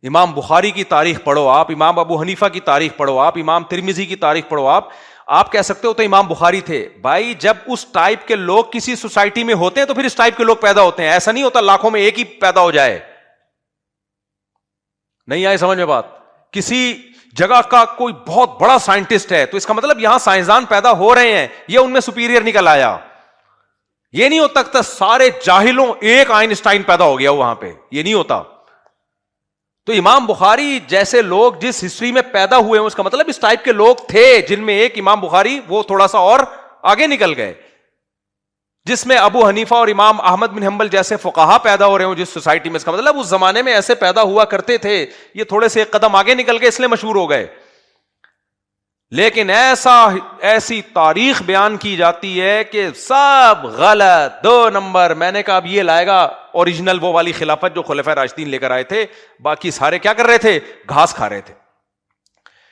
امام بخاری کی تاریخ پڑھو آپ, امام ابو حنیفہ کی تاریخ پڑھو آپ, امام ترمذی کی تاریخ پڑھو آپ کہہ سکتے ہو تو امام بخاری تھے. بھائی جب اس ٹائپ کے لوگ کسی سوسائٹی میں ہوتے ہیں تو پھر اس ٹائپ کے لوگ پیدا ہوتے ہیں. ایسا نہیں ہوتا لاکھوں میں ایک ہی پیدا ہو جائے. نہیں آئے سمجھ میں بات؟ کسی جگہ کا کوئی بہت بڑا سائنٹسٹ ہے تو اس کا مطلب یہاں سائنسدان پیدا ہو رہے ہیں, یہ ان میں سپیریئر نکل آیا. یہ نہیں ہوتا کہ سارے جاہلوں ایک آئنسٹائن پیدا ہو گیا وہاں پہ, یہ نہیں ہوتا. تو امام بخاری جیسے لوگ جس ہسٹری میں پیدا ہوئے ہیں اس کا مطلب اس ٹائپ کے لوگ تھے جن میں ایک امام بخاری وہ تھوڑا سا اور آگے نکل گئے, جس میں ابو حنیفہ اور امام احمد بن حنبل جیسے فقہا پیدا ہو رہے ہوں جس سوسائٹی میں, اس کا مطلب اس زمانے میں ایسے پیدا ہوا کرتے تھے. یہ تھوڑے سے ایک قدم آگے نکل گئے اس لیے مشہور ہو گئے. لیکن ایسی تاریخ بیان کی جاتی ہے کہ سب غلط, 2 نمبر. میں نے کہا اب یہ لائے گا اوریجنل وہ والی خلافت جو خلفائے راشدین لے کر آئے تھے, باقی سارے کیا کر رہے تھے, گھاس کھا رہے تھے.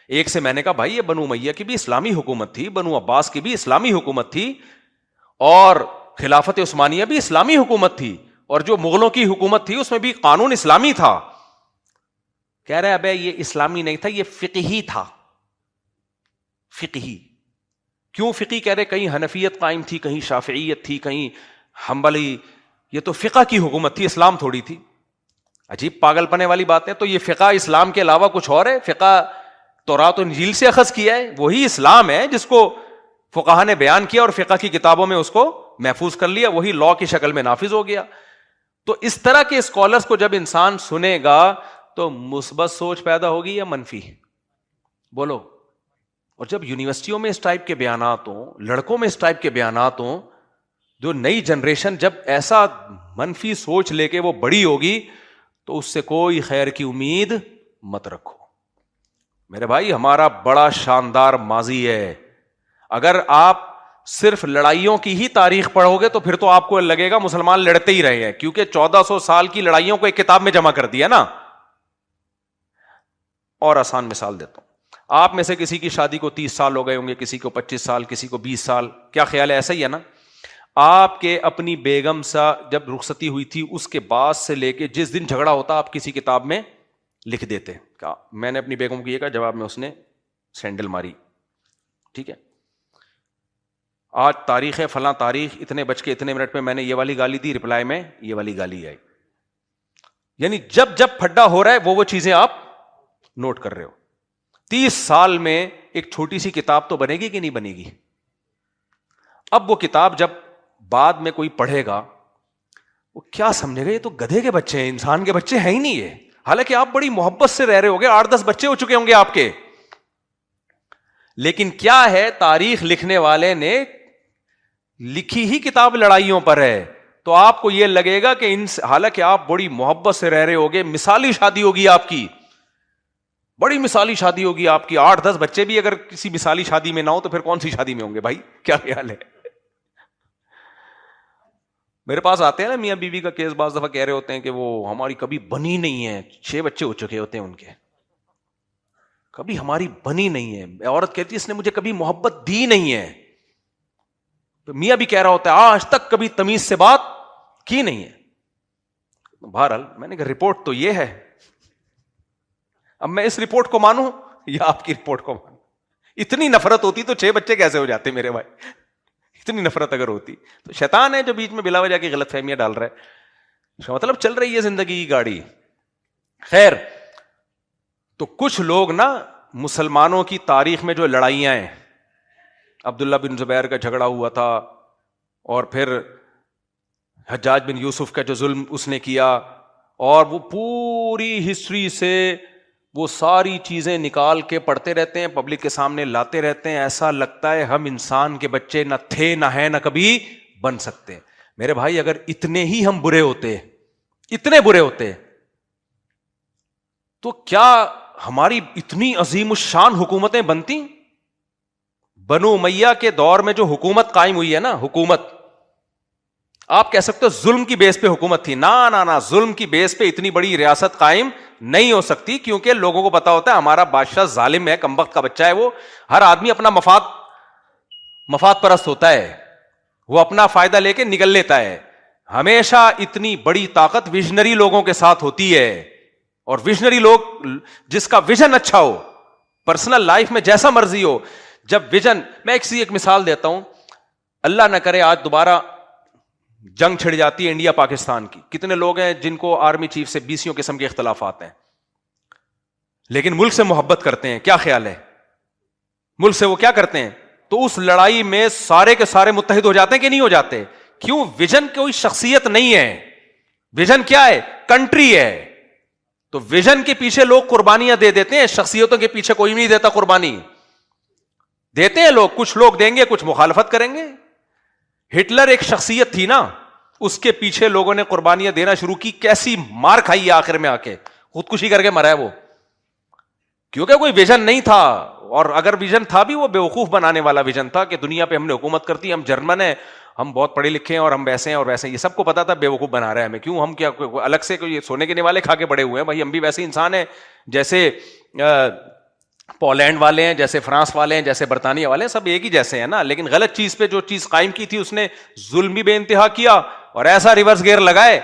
ایک سے میں نے کہا بھائی یہ بنو امیہ کی بھی اسلامی حکومت تھی, بنو عباس کی بھی اسلامی حکومت تھی, اور خلافت عثمانیہ بھی اسلامی حکومت تھی, اور جو مغلوں کی حکومت تھی اس میں بھی قانون اسلامی تھا. کہہ رہے ابے یہ اسلامی نہیں تھا، یہ فقہی تھا. فقہی کیوں فقہی کہہ رہے؟ کہیں حنفیت قائم تھی، کہیں شافعیت تھی، کہیں حنبلی. یہ تو فقہ کی حکومت تھی، اسلام تھوڑی تھی. عجیب پاگل پنے والی بات ہے. تو یہ فقہ اسلام کے علاوہ کچھ اور ہے؟ فقہ تورات و انجیل سے اخذ کیا ہے، وہی اسلام ہے جس کو فقہا نے بیان کیا اور فقہ کی کتابوں میں اس کو محفوظ کر لیا، وہی لا کی شکل میں نافذ ہو گیا. تو اس طرح کے اسکالرز کو جب انسان سنے گا تو مثبت سوچ پیدا ہوگی یا منفی؟ بولو. اور جب یونیورسٹیوں میں اس ٹائپ کے بیانات ہوں، لڑکوں میں اس ٹائپ کے بیانات ہوں، جو نئی جنریشن جب ایسا منفی سوچ لے کے وہ بڑی ہوگی تو اس سے کوئی خیر کی امید مت رکھو. میرے بھائی ہمارا بڑا شاندار ماضی ہے. اگر آپ صرف لڑائیوں کی ہی تاریخ پڑھو گے تو پھر تو آپ کو لگے گا مسلمان لڑتے ہی رہے ہیں، کیونکہ 1400 سال کی لڑائیوں کو ایک کتاب میں جمع کر دیا نا. اور آسان مثال دیتا ہوں. آپ میں سے کسی کی شادی کو 30 سال ہو گئے ہوں گے، کسی کو 25 سال، کسی کو 20 سال. کیا خیال ہے؟ ایسا ہی ہے نا. آپ کے اپنی بیگم سے جب رخصتی ہوئی تھی اس کے بعد سے لے کے جس دن جھگڑا ہوتا آپ کسی کتاب میں لکھ دیتے کہ میں نے اپنی بیگم کو یہ کہا، جواب میں اس نے سینڈل ماری. ٹھیک ہے، آج تاریخ ہے فلاں تاریخ، اتنے بج کے اتنے منٹ میں میں نے یہ والی گالی دی، رپلائی میں یہ والی گالی آئی. یعنی جب جب پھڈا ہو رہا ہے وہ چیزیں آپ نوٹ کر رہے ہو. 30 سال میں ایک چھوٹی سی کتاب تو بنے گی کہ نہیں بنے گی؟ اب وہ کتاب جب بعد میں کوئی پڑھے گا وہ کیا سمجھے گا؟ یہ تو گدھے کے بچے ہیں، انسان کے بچے ہیں ہی نہیں یہ. حالانکہ آپ بڑی محبت سے رہ رہے ہوگے، 8-10 بچے ہو چکے ہوں گے آپ کے. لیکن کیا ہے، تاریخ لکھنے والے نے لکھی ہی کتاب لڑائیوں پر ہے. تو آپ کو یہ لگے گا کہ حالانکہ آپ بڑی محبت سے رہ رہے ہوگے، مثالی شادی ہوگی آپ کی، بڑی مثالی شادی ہوگی آپ کی. 8-10 بچے بھی اگر کسی مثالی شادی میں نہ ہو تو پھر کون سی شادی میں ہوں گے بھائی؟ کیا خیال ہے؟ میرے پاس آتے ہیں نا میاں بیوی کا کیس، بعض دفعہ کہہ رہے ہوتے ہیں کہ وہ ہماری کبھی بنی نہیں ہے. 6 بچے ہو چکے ہوتے ہیں ان کے، کبھی ہماری بنی نہیں ہے. عورت کہتی ہے اس نے مجھے کبھی محبت دی نہیں ہے. تو میاں بھی کہہ رہا ہوتا ہے آج تک کبھی تمیز سے بات کی نہیں ہے. بہرحال میں نے کہا رپورٹ تو یہ ہے، اب میں اس رپورٹ کو مانوں یا آپ کی رپورٹ کو مانوں؟ اتنی نفرت ہوتی تو 6 بچے کیسے ہو جاتے میرے بھائی؟ اتنی نفرت اگر ہوتی تو شیطان ہے جو بیچ میں بلا وجہ کی غلط فہمیاں ڈال رہا ہے. مطلب چل رہی ہے زندگی کی گاڑی. خیر، تو کچھ لوگ نا مسلمانوں کی تاریخ میں جو لڑائیاں ہیں، عبداللہ بن زبیر کا جھگڑا ہوا تھا، اور پھر حجاج بن یوسف کا جو ظلم اس نے کیا، اور وہ پوری ہسٹری سے وہ ساری چیزیں نکال کے پڑھتے رہتے ہیں، پبلک کے سامنے لاتے رہتے ہیں. ایسا لگتا ہے ہم انسان کے بچے نہ تھے، نہ ہیں، نہ کبھی بن سکتے. میرے بھائی اگر اتنے ہی ہم برے ہوتے، اتنے برے ہوتے، تو کیا ہماری اتنی عظیم الشان حکومتیں بنتی؟ بنو امیہ کے دور میں جو حکومت قائم ہوئی ہے نا، حکومت آپ کہہ سکتے ہو ظلم کی بیس پہ حکومت تھی. نہ ظلم کی بیس پہ اتنی بڑی ریاست قائم نہیں ہو سکتی، کیونکہ لوگوں کو پتا ہوتا ہے ہمارا بادشاہ ظالم ہے، کمبخت کا بچہ ہے. وہ ہر آدمی اپنا مفاد پرست ہوتا ہے، وہ اپنا فائدہ لے کے نکل لیتا ہے. ہمیشہ اتنی بڑی طاقت ویژنری لوگوں کے ساتھ ہوتی ہے، اور ویژنری لوگ جس کا ویژن اچھا ہو، پرسنل لائف میں جیسا مرضی ہو، جب ویژن، میں ایک مثال دیتا ہوں. اللہ نہ کرے آج دوبارہ جنگ چھڑ جاتی ہے انڈیا پاکستان کی. کتنے لوگ ہیں جن کو آرمی چیف سے 20 قسم کے اختلافات ہیں، لیکن ملک سے محبت کرتے ہیں. کیا خیال ہے؟ ملک سے وہ کیا کرتے ہیں؟ تو اس لڑائی میں سارے کے سارے متحد ہو جاتے ہیں کہ نہیں ہو جاتے؟ کیوں؟ ویژن کوئی شخصیت نہیں ہے، ویژن کیا ہے؟ کنٹری ہے. تو ویژن کے پیچھے لوگ قربانیاں دے دیتے ہیں، شخصیتوں کے پیچھے کوئی نہیں دیتا قربانی. دیتے ہیں لوگ، کچھ لوگ دیں گے، کچھ مخالفت کریں گے. ہٹلر ایک شخصیت تھی نا، اس کے پیچھے لوگوں نے قربانیاں دینا شروع کی. کیسی مار کھائی آخر میں آ کے، خودکشی کر کے مرا ہے وہ، کیونکہ کوئی ویژن نہیں تھا. اور اگر ویژن تھا بھی وہ بیوقوف بنانے والا ویژن تھا کہ دنیا پہ ہم نے حکومت کرتی، ہم جرمن ہیں، ہم بہت پڑھے لکھے ہیں، اور ہم ویسے ہیں اور ویسے ہیں. یہ سب کو پتا تھا بیوقوف بنا رہا ہے ہمیں. کیوں؟ ہم کیا الگ سے کوئی سونے کے نیوالے کھا کے بڑے ہوئے ہیں بھائی؟ ہم بھی ویسے انسان ہیں جیسے پولینڈ والے ہیں، جیسے فرانس والے ہیں، جیسے برطانیہ والے ہیں، سب ایک ہی جیسے ہیں نا. لیکن غلط چیز پہ جو چیز قائم کی تھی اس نے ظلم بھی بے انتہا کیا اور ایسا ریورس گیئر لگائے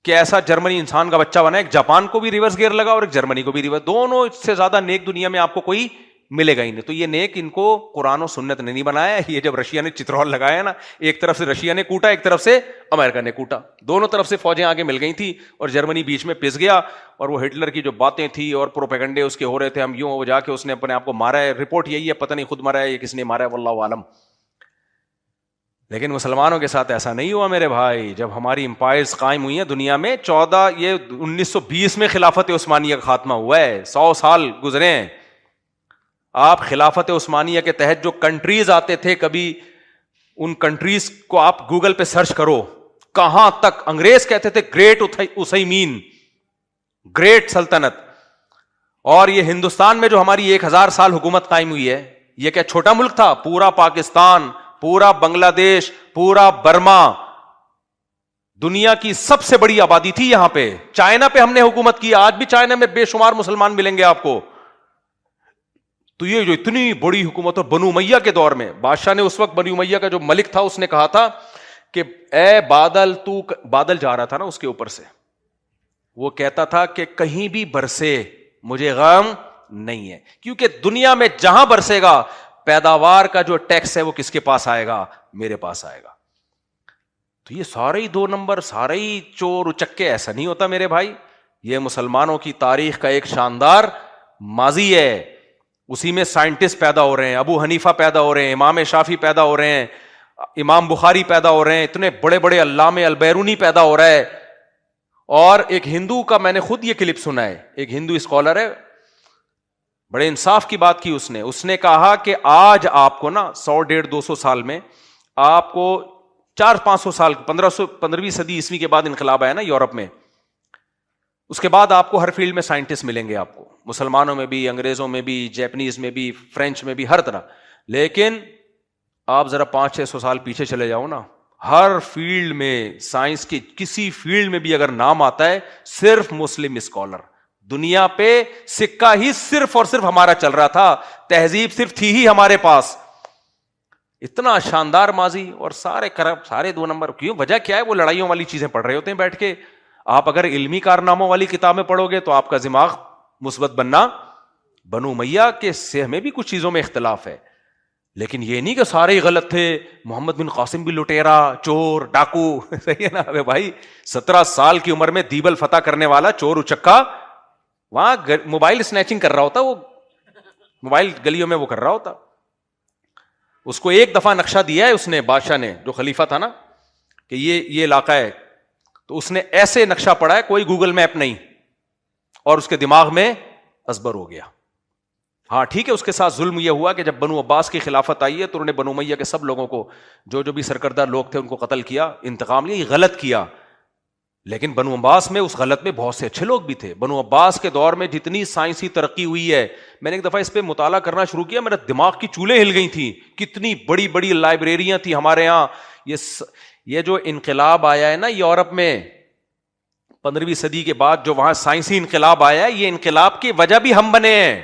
کہ ایسا جرمنی انسان کا بچہ بنا, ایک جاپان کو بھی ریورس گیئر لگا اور ایک جرمنی کو بھی ریورس, دونوں سے زیادہ نیک دنیا میں آپ کو کوئی ملے گا ہی نہیں. تو یہ نیک ان کو قرآن و سنت نے نہیں بنایا. یہ جب رشیا نے چترول لگایا نا, ایک طرف سے رشیا نے کوٹا, ایک طرف سے امریکہ نے کوٹا, دونوں طرف سے فوجیں آگے مل گئی تھی اور جرمنی بیچ میں پس گیا. اور وہ ہٹلر کی جو باتیں تھی اور پروپیگنڈے اس کے ہو رہے تھے, ہم یوں, وہ جا کے اس نے اپنے آپ کو مارا ہے. رپورٹ یہی ہے, پتہ نہیں خود مرا ہے یا کس نے مارا ہے, واللہ عالم. لیکن مسلمانوں کے ساتھ ایسا نہیں ہوا میرے بھائی. جب ہماری امپائرز قائم ہوئی ہیں دنیا میں, 1920 میں خلافت عثمانیہ کا خاتمہ ہوا ہے, 100 سال گزرے ہیں. آپ خلافت عثمانیہ کے تحت جو کنٹریز آتے تھے, کبھی ان کنٹریز کو آپ گوگل پہ سرچ کرو, کہاں تک انگریز کہتے تھے گریٹ اسیمین, گریٹ سلطنت. اور یہ ہندوستان میں جو ہماری 1000 سال حکومت قائم ہوئی ہے, یہ کیا چھوٹا ملک تھا؟ پورا پاکستان, پورا بنگلہ دیش, پورا برما دنیا کی سب سے بڑی آبادی تھی یہاں پہ. چائنا پہ ہم نے حکومت کی, آج بھی چائنا میں بے شمار مسلمان ملیں گے آپ کو. تو یہ جو اتنی بڑی حکومت, اور بنو امیہ کے دور میں بادشاہ نے, اس وقت بنو امیہ کا جو ملک تھا, اس نے کہا تھا کہ اے بادل, تو بادل جا رہا تھا نا اس کے اوپر سے, وہ کہتا تھا کہ کہیں بھی برسے مجھے غم نہیں ہے, کیونکہ دنیا میں جہاں برسے گا پیداوار کا جو ٹیکس ہے وہ کس کے پاس آئے گا؟ میرے پاس آئے گا. تو یہ سارے ہی 2 نمبر, سارے ہی چور اچکے, ایسا نہیں ہوتا میرے بھائی. یہ مسلمانوں کی تاریخ کا ایک شاندار ماضی ہے. اسی میں سائنٹسٹ پیدا ہو رہے ہیں, ابو حنیفہ پیدا ہو رہے ہیں, امام شافعی پیدا ہو رہے ہیں, امام بخاری پیدا ہو رہے ہیں, اتنے بڑے بڑے علامہ البیرونی پیدا ہو رہا ہے. اور ایک ہندو کا میں نے خود یہ کلپ سنا ہے, ایک ہندو اسکالر ہے, بڑے انصاف کی بات کی اس نے کہا کہ آج آپ کو نا 100-150-200 سال میں آپ کو 400-500 سال 15ویں صدی عیسوی کے بعد انقلاب آیا نا یورپ میں, اس کے بعد آپ کو ہر فیلڈ میں سائنٹسٹ ملیں گے آپ کو, مسلمانوں میں بھی, انگریزوں میں بھی, جیپنیز میں بھی, فرینچ میں بھی, ہر طرح. لیکن آپ ذرا 500-600 سال پیچھے چلے جاؤ نا, ہر فیلڈ میں, سائنس کی کسی فیلڈ میں بھی اگر نام آتا ہے, صرف مسلم اسکالر. دنیا پہ سکہ ہی صرف اور صرف ہمارا چل رہا تھا, تہذیب صرف تھی ہی ہمارے پاس. اتنا شاندار ماضی, اور سارے کرپٹ, سارے 2 نمبر. کیوں؟ وجہ کیا ہے؟ وہ لڑائیوں والی چیزیں پڑھ رہے ہوتے ہیں بیٹھ کے. آپ اگر علمی کارناموں والی کتابیں پڑھو گے تو آپ کا دماغ مثبت بننا. بنو امیہ کے سے ہمیں بھی کچھ چیزوں میں اختلاف ہے, لیکن یہ نہیں کہ سارے ہی غلط تھے. محمد بن قاسم بھی لٹیرا, چور, ڈاکو, صحیح ہے نا؟ ارے بھائی 17 سال کی عمر میں دیبل فتح کرنے والا چور اچکا وہاں موبائل سنیچنگ کر رہا ہوتا, وہ موبائل گلیوں میں وہ کر رہا ہوتا. اس کو ایک دفعہ نقشہ دیا ہے اس نے, بادشاہ نے, جو خلیفہ تھا نا, کہ یہ علاقہ ہے, تو اس نے ایسے نقشہ پڑھا ہے, کوئی گوگل میپ نہیں, اور اس کے دماغ میں ازبر ہو گیا. ہاں ٹھیک ہے, اس کے ساتھ ظلم یہ ہوا کہ جب بنو عباس کی خلافت آئی ہے تو انہوں نے بنو امیہ کے سب لوگوں کو, جو بھی سرکردہ لوگ تھے, ان کو قتل کیا, انتقام لیا. یہ غلط کیا, لیکن بنو عباس میں اس غلط میں بہت سے اچھے لوگ بھی تھے. بنو عباس کے دور میں جتنی سائنسی ترقی ہوئی ہے, میں نے ایک دفعہ اس پہ مطالعہ کرنا شروع کیا, میرے دماغ کی چولیں ہل گئی تھیں. کتنی بڑی بڑی لائبریریاں تھیں ہمارے یہاں. یہ جو انقلاب آیا ہے نا یورپ میں 15ویں صدی کے بعد, جو وہاں سائنسی انقلاب آیا ہے, یہ انقلاب کی وجہ بھی ہم بنے ہیں.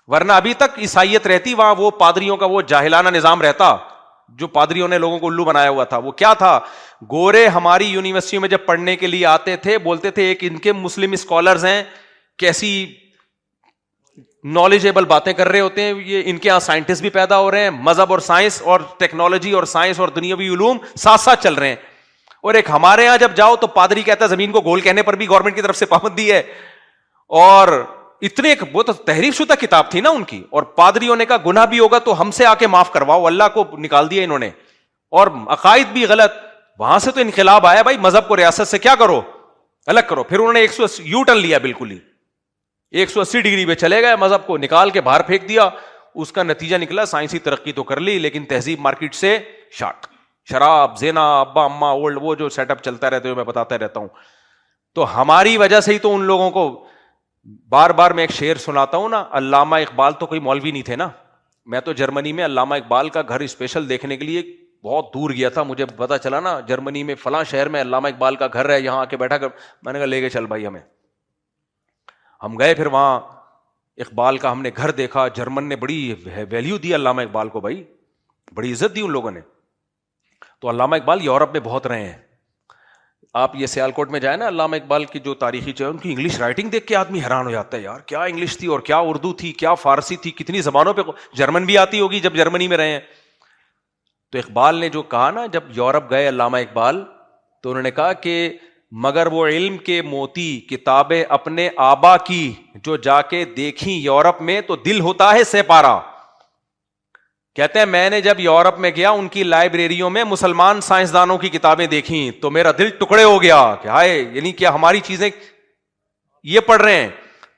ورنہ ابھی تک عیسائیت رہتی وہاں, وہ پادریوں کا وہ جاہلانہ نظام رہتا جو پادریوں نے لوگوں کو الو بنایا ہوا تھا. وہ کیا تھا؟ گورے ہماری یونیورسٹیوں میں جب پڑھنے کے لیے آتے تھے, بولتے تھے ایک ان کے مسلم اسکالرز ہیں, کیسی نالجیبل باتیں کر رہے ہوتے ہیں, یہ ان کے یہاں سائنٹسٹ بھی پیدا ہو رہے ہیں, مذہب اور سائنس اور ٹیکنالوجی اور سائنس اور دنیاوی علوم ساتھ ساتھ چل رہے ہیں. اور ایک ہمارے یہاں جب جاؤ تو پادری کہتا ہے زمین کو گول کہنے پر بھی گورنمنٹ کی طرف سے پابندی ہے. اور اتنے, وہ تو تحریف شدہ کتاب تھی نا ان کی, اور پادریوں نے کہا گناہ بھی ہوگا تو ہم سے آ کے معاف کرواؤ, اللہ کو نکال دیا انہوں نے. اور عقائد بھی غلط. وہاں سے تو انقلاب آیا بھائی, مذہب کو ریاست سے کیا کرو, الگ کرو. پھر انہوں نے 180 یو ٹرن لیا, بالکل ہی 180 ڈگری پہ چلے گئے, مذہب کو نکال کے باہر پھینک دیا. اس کا نتیجہ نکلا سائنسی ترقی تو کر لی, لیکن تہذیب مارکیٹ سے شارٹ. شراب, زنا, ابا اما, اولڈ, وہ جو سیٹ اپ چلتا رہتا ہے میں بتاتا رہتا ہوں. تو ہماری وجہ سے ہی تو ان لوگوں کو بار بار میں ایک شعر سناتا ہوں نا, علامہ اقبال تو کوئی مولوی نہیں تھے نا. میں تو جرمنی میں علامہ اقبال کا گھر اسپیشل دیکھنے کے لیے بہت دور گیا تھا. مجھے پتا چلا نا جرمنی میں فلاں شہر میں علامہ اقبال کا گھر ہے, یہاں آ کے بیٹھا کر, میں نے کہا لے کے چل بھائی ہمیں. ہم گئے, پھر وہاں اقبال کا ہم نے گھر دیکھا. جرمن نے بڑی ویلیو دی علامہ اقبال کو بھائی, بڑی عزت دی ان لوگوں نے. تو علامہ اقبال یورپ میں بہت رہے ہیں. آپ یہ سیالکوٹ میں جائیں نا، علامہ اقبال کی جو تاریخی چیز، ان کی انگلش رائٹنگ دیکھ کے آدمی حیران ہو جاتا ہے، یار کیا انگلش تھی اور کیا اردو تھی، کیا فارسی تھی، کتنی زبانوں پہ، جرمن بھی آتی ہوگی جب جرمنی میں رہے ہیں. تو اقبال نے جو کہا نا، جب یورپ گئے علامہ اقبال، تو انہوں نے کہا کہ مگر وہ علم کے موتی کتابیں اپنے آبا کی جو جا کے دیکھیں یورپ میں تو دل ہوتا ہے سیپارا. کہتے ہیں میں نے جب یورپ میں گیا ان کی لائبریریوں میں مسلمان سائنسدانوں کی کتابیں دیکھیں تو میرا دل ٹکڑے ہو گیا کہ ہائے، یعنی کیا ہماری چیزیں یہ پڑھ رہے ہیں.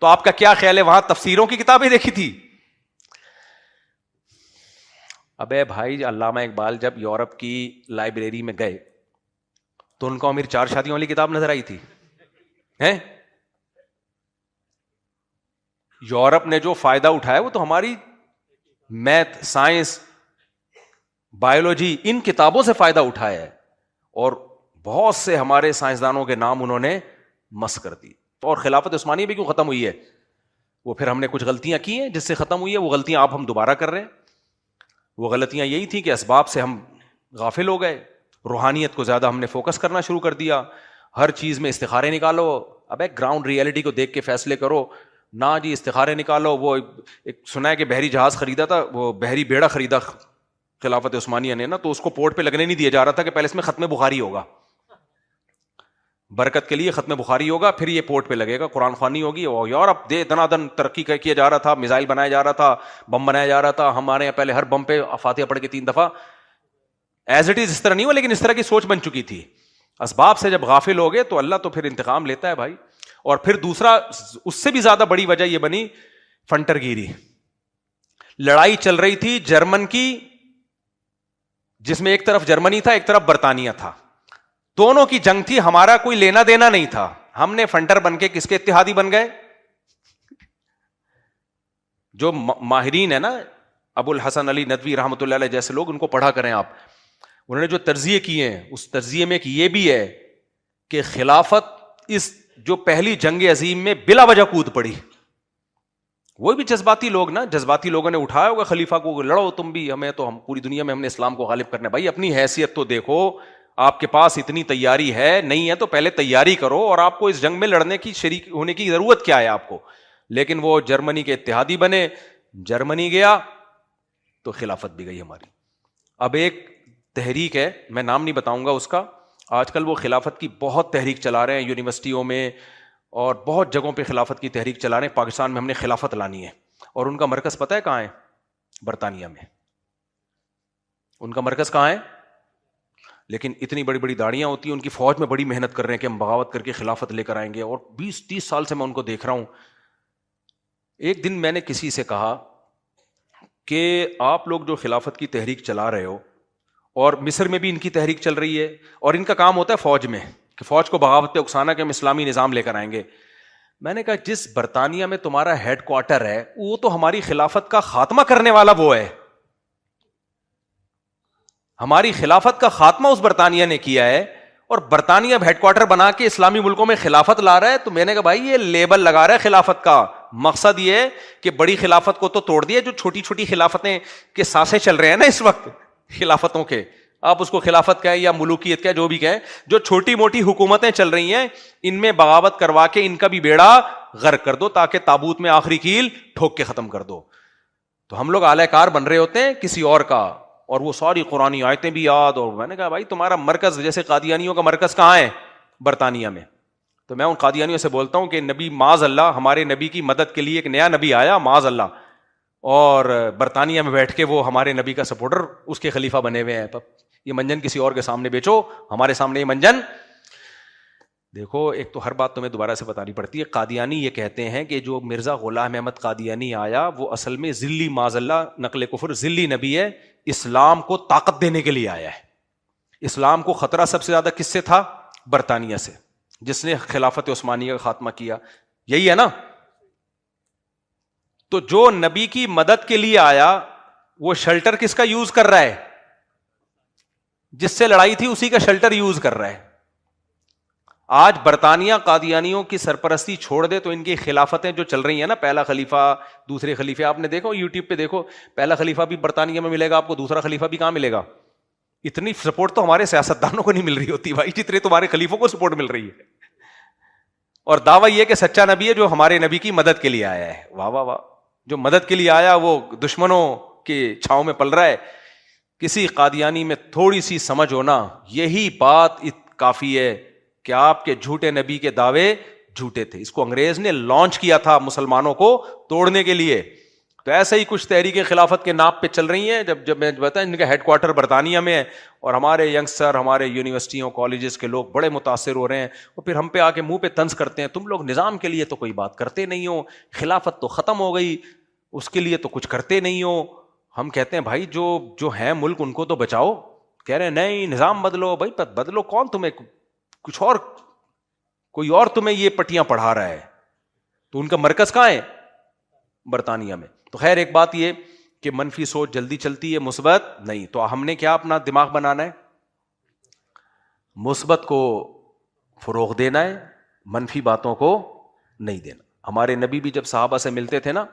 تو آپ کا کیا خیال ہے وہاں تفسیروں کی کتابیں دیکھی تھی؟ ابے بھائی، علامہ اقبال جب یورپ کی لائبریری میں گئے تو ان کو امیر چار شادیوں والی کتاب نظر آئی تھی. ہیں یورپ نے جو فائدہ اٹھایا وہ تو ہماری میتھ، سائنس، بایولوجی، ان کتابوں سے فائدہ اٹھایا ہے، اور بہت سے ہمارے سائنسدانوں کے نام انہوں نے مس کر دی. اور خلافت عثمانیہ بھی کیوں ختم ہوئی ہے؟ وہ پھر ہم نے کچھ غلطیاں کی ہیں جس سے ختم ہوئی ہے، وہ غلطیاں آپ ہم دوبارہ کر رہے ہیں. وہ غلطیاں یہی تھی کہ اسباب سے ہم غافل ہو گئے، روحانیت کو زیادہ ہم نے فوکس کرنا شروع کر دیا، ہر چیز میں استخارے نکالو. ابے گراؤنڈ ریئلٹی کو دیکھ کے فیصلے کرو نہ جی استخارے نکالو. وہ ایک سنا ہے کہ بحری جہاز خریدا تھا، وہ بحری بیڑا خریدا خلافت عثمانیہ نے نا، تو اس کو پورٹ پہ لگنے نہیں دیا جا رہا تھا کہ پہلے اس میں ختم بخاری ہوگا، برکت کے لیے ختم بخاری ہوگا، پھر یہ پورٹ پہ لگے گا، قرآن خوانی ہوگی. اور یورپ دے دنا دن ترقی کیا جا رہا تھا، میزائل بنایا جا رہا تھا، بم بنایا جا رہا تھا. ہمارے یہاں پہلے ہر بم پہ فاتحہ پڑھ کے 3 دفعہ. ایز اٹ از اس طرح نہیں ہوا، لیکن اس طرح کی سوچ بن چکی تھی. اسباب سے جب غافل ہو گئے تو اللہ تو پھر انتقام لیتا ہے بھائی. اور پھر دوسرا اس سے بھی زیادہ بڑی وجہ یہ بنی فنٹر گیری. لڑائی چل رہی تھی جرمن کی، جس میں ایک طرف جرمنی تھا ایک طرف برطانیہ تھا، دونوں کی جنگ تھی، ہمارا کوئی لینا دینا نہیں تھا. ہم نے فنٹر بن کے کس کے اتحادی بن گئے؟ جو ماہرین ہے نا، ابو الحسن علی ندوی رحمۃ اللہ علیہ جیسے لوگ، ان کو پڑھا کریں آپ. انہوں نے جو تجزیے کیے ہیں اس تجزیے میں کہ یہ بھی ہے کہ خلافت اس جو پہلی جنگ عظیم میں بلا وجہ کود پڑی. وہ بھی جذباتی لوگ نا، جذباتی لوگوں نے اٹھایا ہوگا خلیفہ کو، لڑو تم بھی، ہمیں تو ہم پوری دنیا میں ہم نے اسلام کو غالب کرنا. بھائی اپنی حیثیت تو دیکھو، آپ کے پاس اتنی تیاری ہے نہیں ہے تو پہلے تیاری کرو، اور آپ کو اس جنگ میں لڑنے کی شریک ہونے کی ضرورت کیا ہے آپ کو. لیکن وہ جرمنی کے اتحادی بنے، جرمنی گیا تو خلافت بھی گئی ہماری. اب ایک تحریک ہے، میں نام نہیں بتاؤں گا اس کا، آج کل وہ خلافت کی بہت تحریک چلا رہے ہیں یونیورسٹیوں میں اور بہت جگہوں پہ خلافت کی تحریک چلا رہے ہیں. پاکستان میں ہم نے خلافت لانی ہے، اور ان کا مرکز پتہ ہے کہاں ہے؟ برطانیہ میں. ان کا مرکز کہاں ہے؟ لیکن اتنی بڑی بڑی داڑیاں ہوتی ہیں ان کی، فوج میں بڑی محنت کر رہے ہیں کہ ہم بغاوت کر کے خلافت لے کر آئیں گے. اور 20-30 سال سے میں ان کو دیکھ رہا ہوں. ایک دن میں نے کسی سے کہا کہ آپ لوگ جو خلافت کی تحریک چلا رہے ہو، اور مصر میں بھی ان کی تحریک چل رہی ہے، اور ان کا کام ہوتا ہے فوج میں کہ فوج کو بغاوت پہ اکسانا کہ ہم اسلامی نظام لے کر آئیں گے. میں نے کہا جس برطانیہ میں تمہارا ہیڈ کوارٹر ہے وہ تو ہماری خلافت کا خاتمہ کرنے والا وہ ہے. ہماری خلافت کا خاتمہ اس برطانیہ نے کیا ہے، اور برطانیہ اب ہیڈ کوارٹر بنا کے اسلامی ملکوں میں خلافت لا رہا ہے. تو میں نے کہا بھائی یہ لیبل لگا رہا ہے خلافت کا. مقصد یہ ہے کہ بڑی خلافت کو تو توڑ دیا، جو چھوٹی چھوٹی خلافتیں کے سانسیں چل رہے ہیں نا اس وقت خلافتوں کے، آپ اس کو خلافت کہیں یا ملوکیت کہیں، جو بھی کہیں، جو چھوٹی موٹی حکومتیں چل رہی ہیں ان میں بغاوت کروا کے ان کا بھی بیڑا غرق کر دو، تاکہ تابوت میں آخری کیل ٹھوک کے ختم کر دو. تو ہم لوگ اعلی کار بن رہے ہوتے ہیں کسی اور کا، اور وہ ساری قرآنی آیتیں بھی یاد. اور میں نے کہا بھائی تمہارا مرکز، جیسے قادیانیوں کا مرکز کہاں ہے؟ برطانیہ میں. تو میں ان قادیانیوں سے بولتا ہوں کہ نبی معاذ اللہ، ہمارے نبی کی مدد کے لیے ایک نیا نبی آیا معاذ اللہ، اور برطانیہ میں بیٹھ کے وہ ہمارے نبی کا سپورٹر، اس کے خلیفہ بنے ہوئے ہیں. یہ منجن کسی اور کے سامنے بیچو، ہمارے سامنے یہ منجن. دیکھو ایک تو ہر بات تمہیں دوبارہ سے بتانی پڑتی ہے. قادیانی یہ کہتے ہیں کہ جو مرزا غلام احمد قادیانی آیا وہ اصل میں ذلی، معاذ اللہ نقل کفر، ذلی نبی ہے، اسلام کو طاقت دینے کے لیے آیا ہے. اسلام کو خطرہ سب سے زیادہ کس سے تھا؟ برطانیہ سے، جس نے خلافت عثمانیہ کا خاتمہ کیا. یہی ہے نا؟ تو جو نبی کی مدد کے لیے آیا وہ شیلٹر کس کا یوز کر رہا ہے؟ جس سے لڑائی تھی اسی کا شیلٹر یوز کر رہا ہے. آج برطانیہ قادیانیوں کی سرپرستی چھوڑ دے تو ان کی خلافتیں جو چل رہی ہیں نا، پہلا خلیفہ، دوسرے خلیفے، آپ نے دیکھو یوٹیوب پہ دیکھو، پہلا خلیفہ بھی برطانیہ میں ملے گا آپ کو، دوسرا خلیفہ بھی کہاں ملے گا؟ اتنی سپورٹ تو ہمارے سیاستدانوں کو نہیں مل رہی ہوتی بھائی جتنے تمہارے خلیفوں کو سپورٹ مل رہی ہے. اور دعویٰ یہ کہ سچا نبی ہے جو ہمارے نبی کی مدد کے لیے آیا ہے. واہ واہ واہ. جو مدد کے لیے آیا وہ دشمنوں کے چھاؤں میں پل رہا ہے. کسی قادیانی میں تھوڑی سی سمجھ ہونا, یہی بات کافی ہے کہ آپ کے جھوٹے نبی کے دعوے جھوٹے تھے. اس کو انگریز نے لانچ کیا تھا مسلمانوں کو توڑنے کے لیے. تو ایسے ہی کچھ تحریک خلافت کے نام پہ چل رہی ہیں. جب میں بتایا ان کا ہیڈ کوارٹر برطانیہ میں ہے, اور ہمارے ینگسٹر ہمارے یونیورسٹیوں کالجز کے لوگ بڑے متاثر ہو رہے ہیں, اور پھر ہم پہ آ کے منہ پہ طنز کرتے ہیں, تم لوگ نظام کے لیے تو کوئی بات کرتے نہیں ہو, خلافت تو ختم ہو گئی, اس کے لیے تو کچھ کرتے نہیں ہو. ہم کہتے ہیں بھائی جو ہیں ملک ان کو تو بچاؤ. کہہ رہے ہیں نہیں نظام بدلو. بھائی بدلو کون تمہیں کچھ اور کوئی اور تمہیں یہ پٹیاں پڑھا رہا ہے. تو ان کا مرکز کہاں ہے؟ برطانیہ میں. تو خیر ایک بات یہ کہ منفی سوچ جلدی چلتی ہے, مثبت نہیں. تو ہم نے کیا اپنا دماغ بنانا ہے, مثبت کو فروغ دینا ہے, منفی باتوں کو نہیں دینا. ہمارے نبی بھی جب صحابہ سے ملتے تھے نا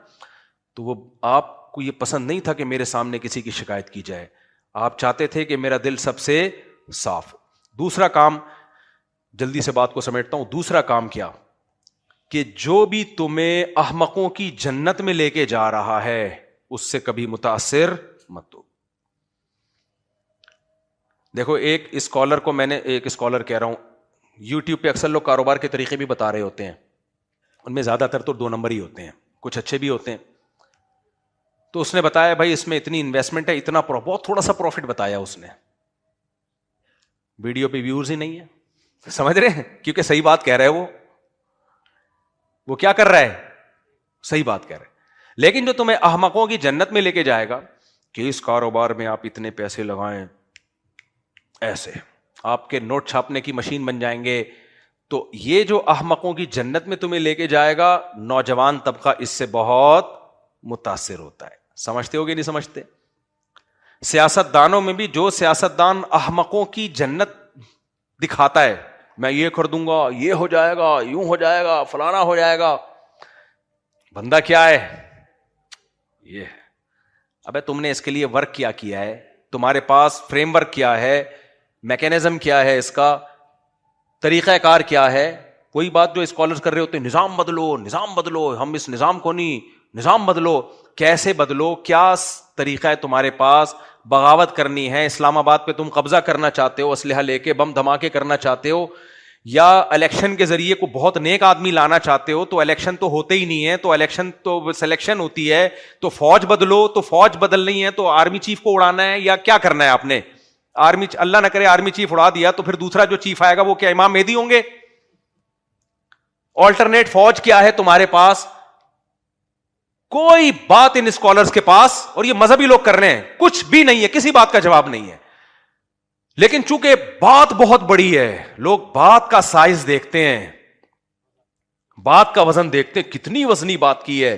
تو وہ آپ کو یہ پسند نہیں تھا کہ میرے سامنے کسی کی شکایت کی جائے. آپ چاہتے تھے کہ میرا دل سب سے صاف. دوسرا کام, جلدی سے بات کو سمیٹتا ہوں, دوسرا کام کیا کہ جو بھی تمہیں احمقوں کی جنت میں لے کے جا رہا ہے اس سے کبھی متاثر مت ہو. دیکھو ایک اسکالر کو میں نے, ایک اسکالر کہہ رہا ہوں, یوٹیوب پہ اکثر لوگ کاروبار کے طریقے بھی بتا رہے ہوتے ہیں, ان میں زیادہ تر تو 2 نمبر ہی ہوتے ہیں, کچھ اچھے بھی ہوتے ہیں. تو اس نے بتایا بھائی اس میں اتنی انویسٹمنٹ ہے, اتنا بہت تھوڑا سا پروفٹ بتایا اس نے, ویڈیو پہ ویوز ہی نہیں ہے. سمجھ رہے ہیں, کیونکہ صحیح بات کہہ رہے وہ کیا کر رہا ہے, صحیح بات کہہ رہے. لیکن جو تمہیں احمقوں کی جنت میں لے کے جائے گا کہ اس کاروبار میں آپ اتنے پیسے لگائیں, ایسے آپ کے نوٹ چھاپنے کی مشین بن جائیں گے, تو یہ جو احمقوں کی جنت میں تمہیں لے کے جائے گا, نوجوان طبقہ اس سے بہت متاثر ہوتا ہے. سمجھتے ہو کہ نہیں سمجھتے؟ سیاست دانوں میں بھی جو سیاستدان احمقوں کی جنت دکھاتا ہے, میں یہ کر دوں گا, یہ ہو جائے گا, یوں ہو جائے گا, فلانا ہو جائے گا, بندہ کیا ہے یہ, ابے تم نے اس کے لیے ورک کیا ہے, تمہارے پاس فریم ورک کیا ہے, میکینزم کیا ہے, اس کا طریقہ کار کیا ہے. کوئی بات جو اسکالرز کر رہے ہوتے ہیں نظام بدلو نظام بدلو, ہم اس نظام کو نہیں, نظام بدلو. کیسے بدلو, کیا طریقہ ہے تمہارے پاس؟ بغاوت کرنی ہے, اسلام آباد پہ تم قبضہ کرنا چاہتے ہو, اسلحہ لے کے بم دھماکے کرنا چاہتے ہو, یا الیکشن کے ذریعے کو بہت نیک آدمی لانا چاہتے ہو, تو الیکشن تو ہوتے ہی نہیں ہے, تو الیکشن تو سلیکشن ہوتی ہے, تو فوج بدلو, تو فوج بدلنی ہے تو آرمی چیف کو اڑانا ہے, یا کیا کرنا ہے آپ نے؟ آرمی, اللہ نہ کرے آرمی چیف اڑا دیا تو پھر دوسرا جو چیف آئے گا وہ کیا امام مہدی ہوں گے؟ آلٹرنیٹ فوج کیا ہے تمہارے پاس؟ کوئی بات ان اسکالرز کے پاس, اور یہ مذہبی لوگ کر رہے ہیں, کچھ بھی نہیں ہے, کسی بات کا جواب نہیں ہے. لیکن چونکہ بات بہت بڑی ہے, لوگ بات کا سائز دیکھتے ہیں, بات کا وزن دیکھتے ہیں, کتنی وزنی بات کی ہے,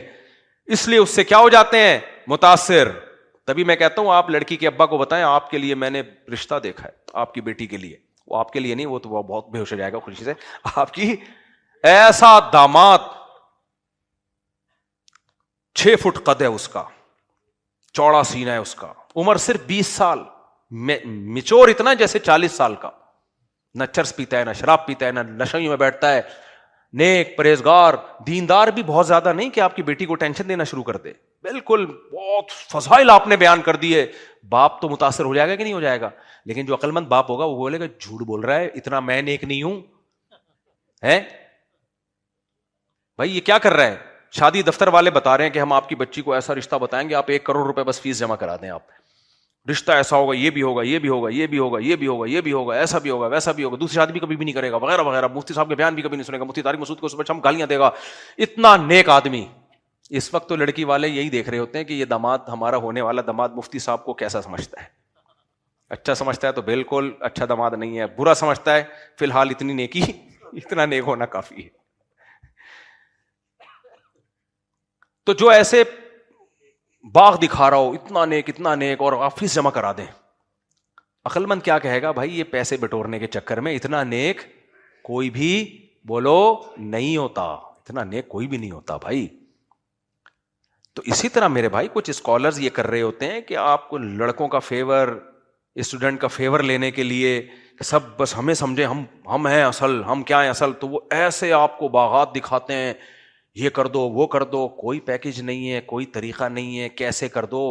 اس لیے اس سے کیا ہو جاتے ہیں, متاثر. تبھی میں کہتا ہوں آپ لڑکی کے ابا کو بتائیں آپ کے لیے میں نے رشتہ دیکھا ہے, آپ کی بیٹی کے لیے, وہ آپ کے لیے نہیں, وہ تو بہت بے ہوش ہو جائے گا خوشی سے, آپ کی ایسا داماد 6 فٹ قد ہے اس کا, چوڑا سینہ ہے اس کا, عمر صرف 20 سال, میچور اتنا جیسے 40 سال کا, نہ چرس پیتا ہے, نہ شراب پیتا ہے, نہ نشوں میں بیٹھتا ہے, نیک پرہیزگار, دیندار بھی بہت زیادہ نہیں کہ آپ کی بیٹی کو ٹینشن دینا شروع کر دے, بالکل بہت فضائل آپ نے بیان کر دیے. باپ تو متاثر ہو جائے گا کہ نہیں ہو جائے گا؟ لیکن جو عقل مند باپ ہوگا وہ بولے گا جھوٹ بول رہا ہے, اتنا میں نیک نہیں ہوں ہے بھائی, یہ کیا کر رہا ہے؟ شادی دفتر والے بتا رہے ہیں کہ ہم آپ کی بچی کو ایسا رشتہ بتائیں گے, آپ 1 کروڑ روپے بس فیس جمع کرا دیں, آپ رشتہ ایسا ہوگا, یہ بھی ہوگا, یہ بھی ہوگا, یہ بھی ہوگا, یہ بھی ہوگا, یہ بھی ہوگا, ایسا بھی ہوگا, ویسا بھی ہوگا, دوسری شادی بھی کبھی بھی نہیں کرے گا, وغیرہ وغیرہ. مفتی صاحب کے بیان بھی کبھی نہیں سنے گا, مفتی طارق مسعود کو صبح شام گالیاں دے گا. اتنا نیک آدمی. اس وقت تو لڑکی والے یہی دیکھ رہے ہوتے ہیں کہ یہ داماد, ہمارا ہونے والا داماد مفتی صاحب کو کیسا سمجھتا ہے. اچھا سمجھتا ہے تو بالکل اچھا داماد نہیں ہے, برا سمجھتا ہے فی الحال اتنی نیکی, اتنا نیک ہونا کافی ہے. تو جو ایسے باغ دکھا رہا ہو اتنا نیک اور آپ فیس جمع کرا دیں, عقل مند کیا کہے گا, بھائی یہ پیسے بٹورنے کے چکر میں اتنا نیک کوئی بھی بولو نہیں ہوتا, اتنا نیک کوئی بھی نہیں ہوتا بھائی. تو اسی طرح میرے بھائی کچھ اسکالرز یہ کر رہے ہوتے ہیں کہ آپ کو لڑکوں کا فیور, اسٹوڈنٹ کا فیور لینے کے لیے کہ سب بس ہمیں سمجھے ہم ہیں اصل، ہم کیا ہیں اصل، تو وہ ایسے آپ کو باغات دکھاتے ہیں، یہ کر دو وہ کر دو، کوئی پیکج نہیں ہے، کوئی طریقہ نہیں ہے، کیسے کر دو،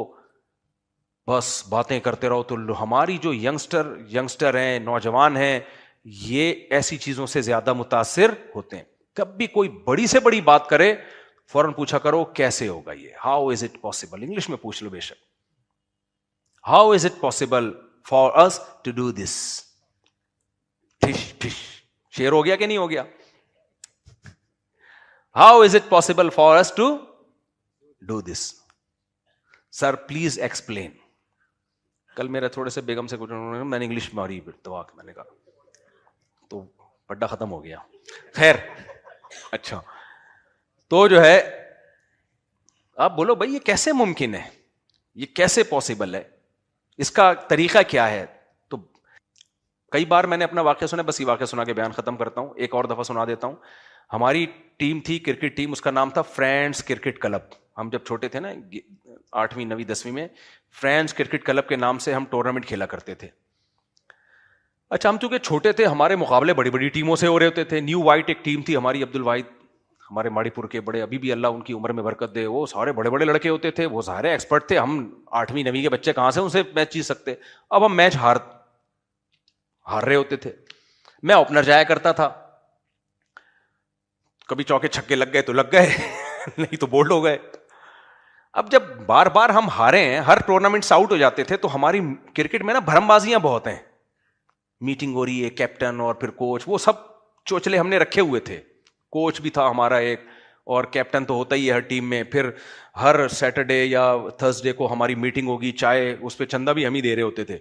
بس باتیں کرتے رہو. تو ہماری جو ینگسٹر ہیں، نوجوان ہیں، یہ ایسی چیزوں سے زیادہ متاثر ہوتے ہیں. کب بھی کوئی بڑی سے بڑی بات کرے فوراً پوچھا کرو کیسے ہوگا یہ، how is it possible, English میں پوچھ لو بے شک، how is it possible for us to do this. ٹھش ٹھش، شیر ہو گیا کہ نہیں ہو گیا؟ How is it possible for us to do this. Sir please explain. کل میرا تھوڑے سے بیگم سے کچھ میں نے انگلش ماری دوا، میں نے کہا تو پڈا ختم ہو گیا. خیر اچھا، تو جو ہے آپ بولو بھائی یہ کیسے ممکن ہے، یہ کیسے پاسبل ہے، اس کا طریقہ کیا ہے؟ تو کئی بار میں نے اپنا واقعہ سنا، بس یہ واقعہ سنا کے بیان ختم کرتا ہوں، ایک اور دفعہ سنا دیتا ہوں. ہماری ٹیم تھی، کرکٹ ٹیم، اس کا نام تھا فرینڈز کرکٹ کلب. ہم جب چھوٹے تھے نا 8ویں 9ویں 10ویں میں، فرینڈز کرکٹ کلب کے نام سے ہم ٹورنامنٹ کھیلا کرتے تھے. اچھا ہم چونکہ چھوٹے تھے، ہمارے مقابلے بڑی بڑی ٹیموں سے ہو رہے ہوتے تھے. نیو وائٹ ایک ٹیم تھی ہماری، عبد الواحد ہمارے ماڑی پور کے بڑے، ابھی بھی اللہ ان کی عمر میں برکت دے، وہ سارے بڑے بڑے لڑکے ہوتے تھے، وہ سارے ایکسپرٹ تھے. ہم 8ویں 9ویں کے بچے کہاں سے ان سے میچ جیت سکتے. اب ہم میچ ہار رہے ہوتے تھے. میں اوپنر جایا کرتا تھا، کبھی چوکے چھکے لگ گئے تو لگ گئے نہیں تو بولڈ ہو گئے. اب جب بار بار ہم ہارے ہیں، ہر ٹورنامنٹ سے آؤٹ ہو جاتے تھے، تو ہماری کرکٹ میں نا بھرم بازیاں بہت ہیں. میٹنگ ہو رہی ہے، کیپٹن اور پھر کوچ، وہ سب چوچلے ہم نے رکھے ہوئے تھے. کوچ بھی تھا ہمارا ایک، اور کیپٹن تو ہوتا ہی ہے ہر ٹیم میں. پھر ہر سیٹرڈے یا تھرسڈے کو ہماری میٹنگ ہوگی، چائے، اس پہ چندہ بھی ہم ہی دے رہے ہوتے تھے.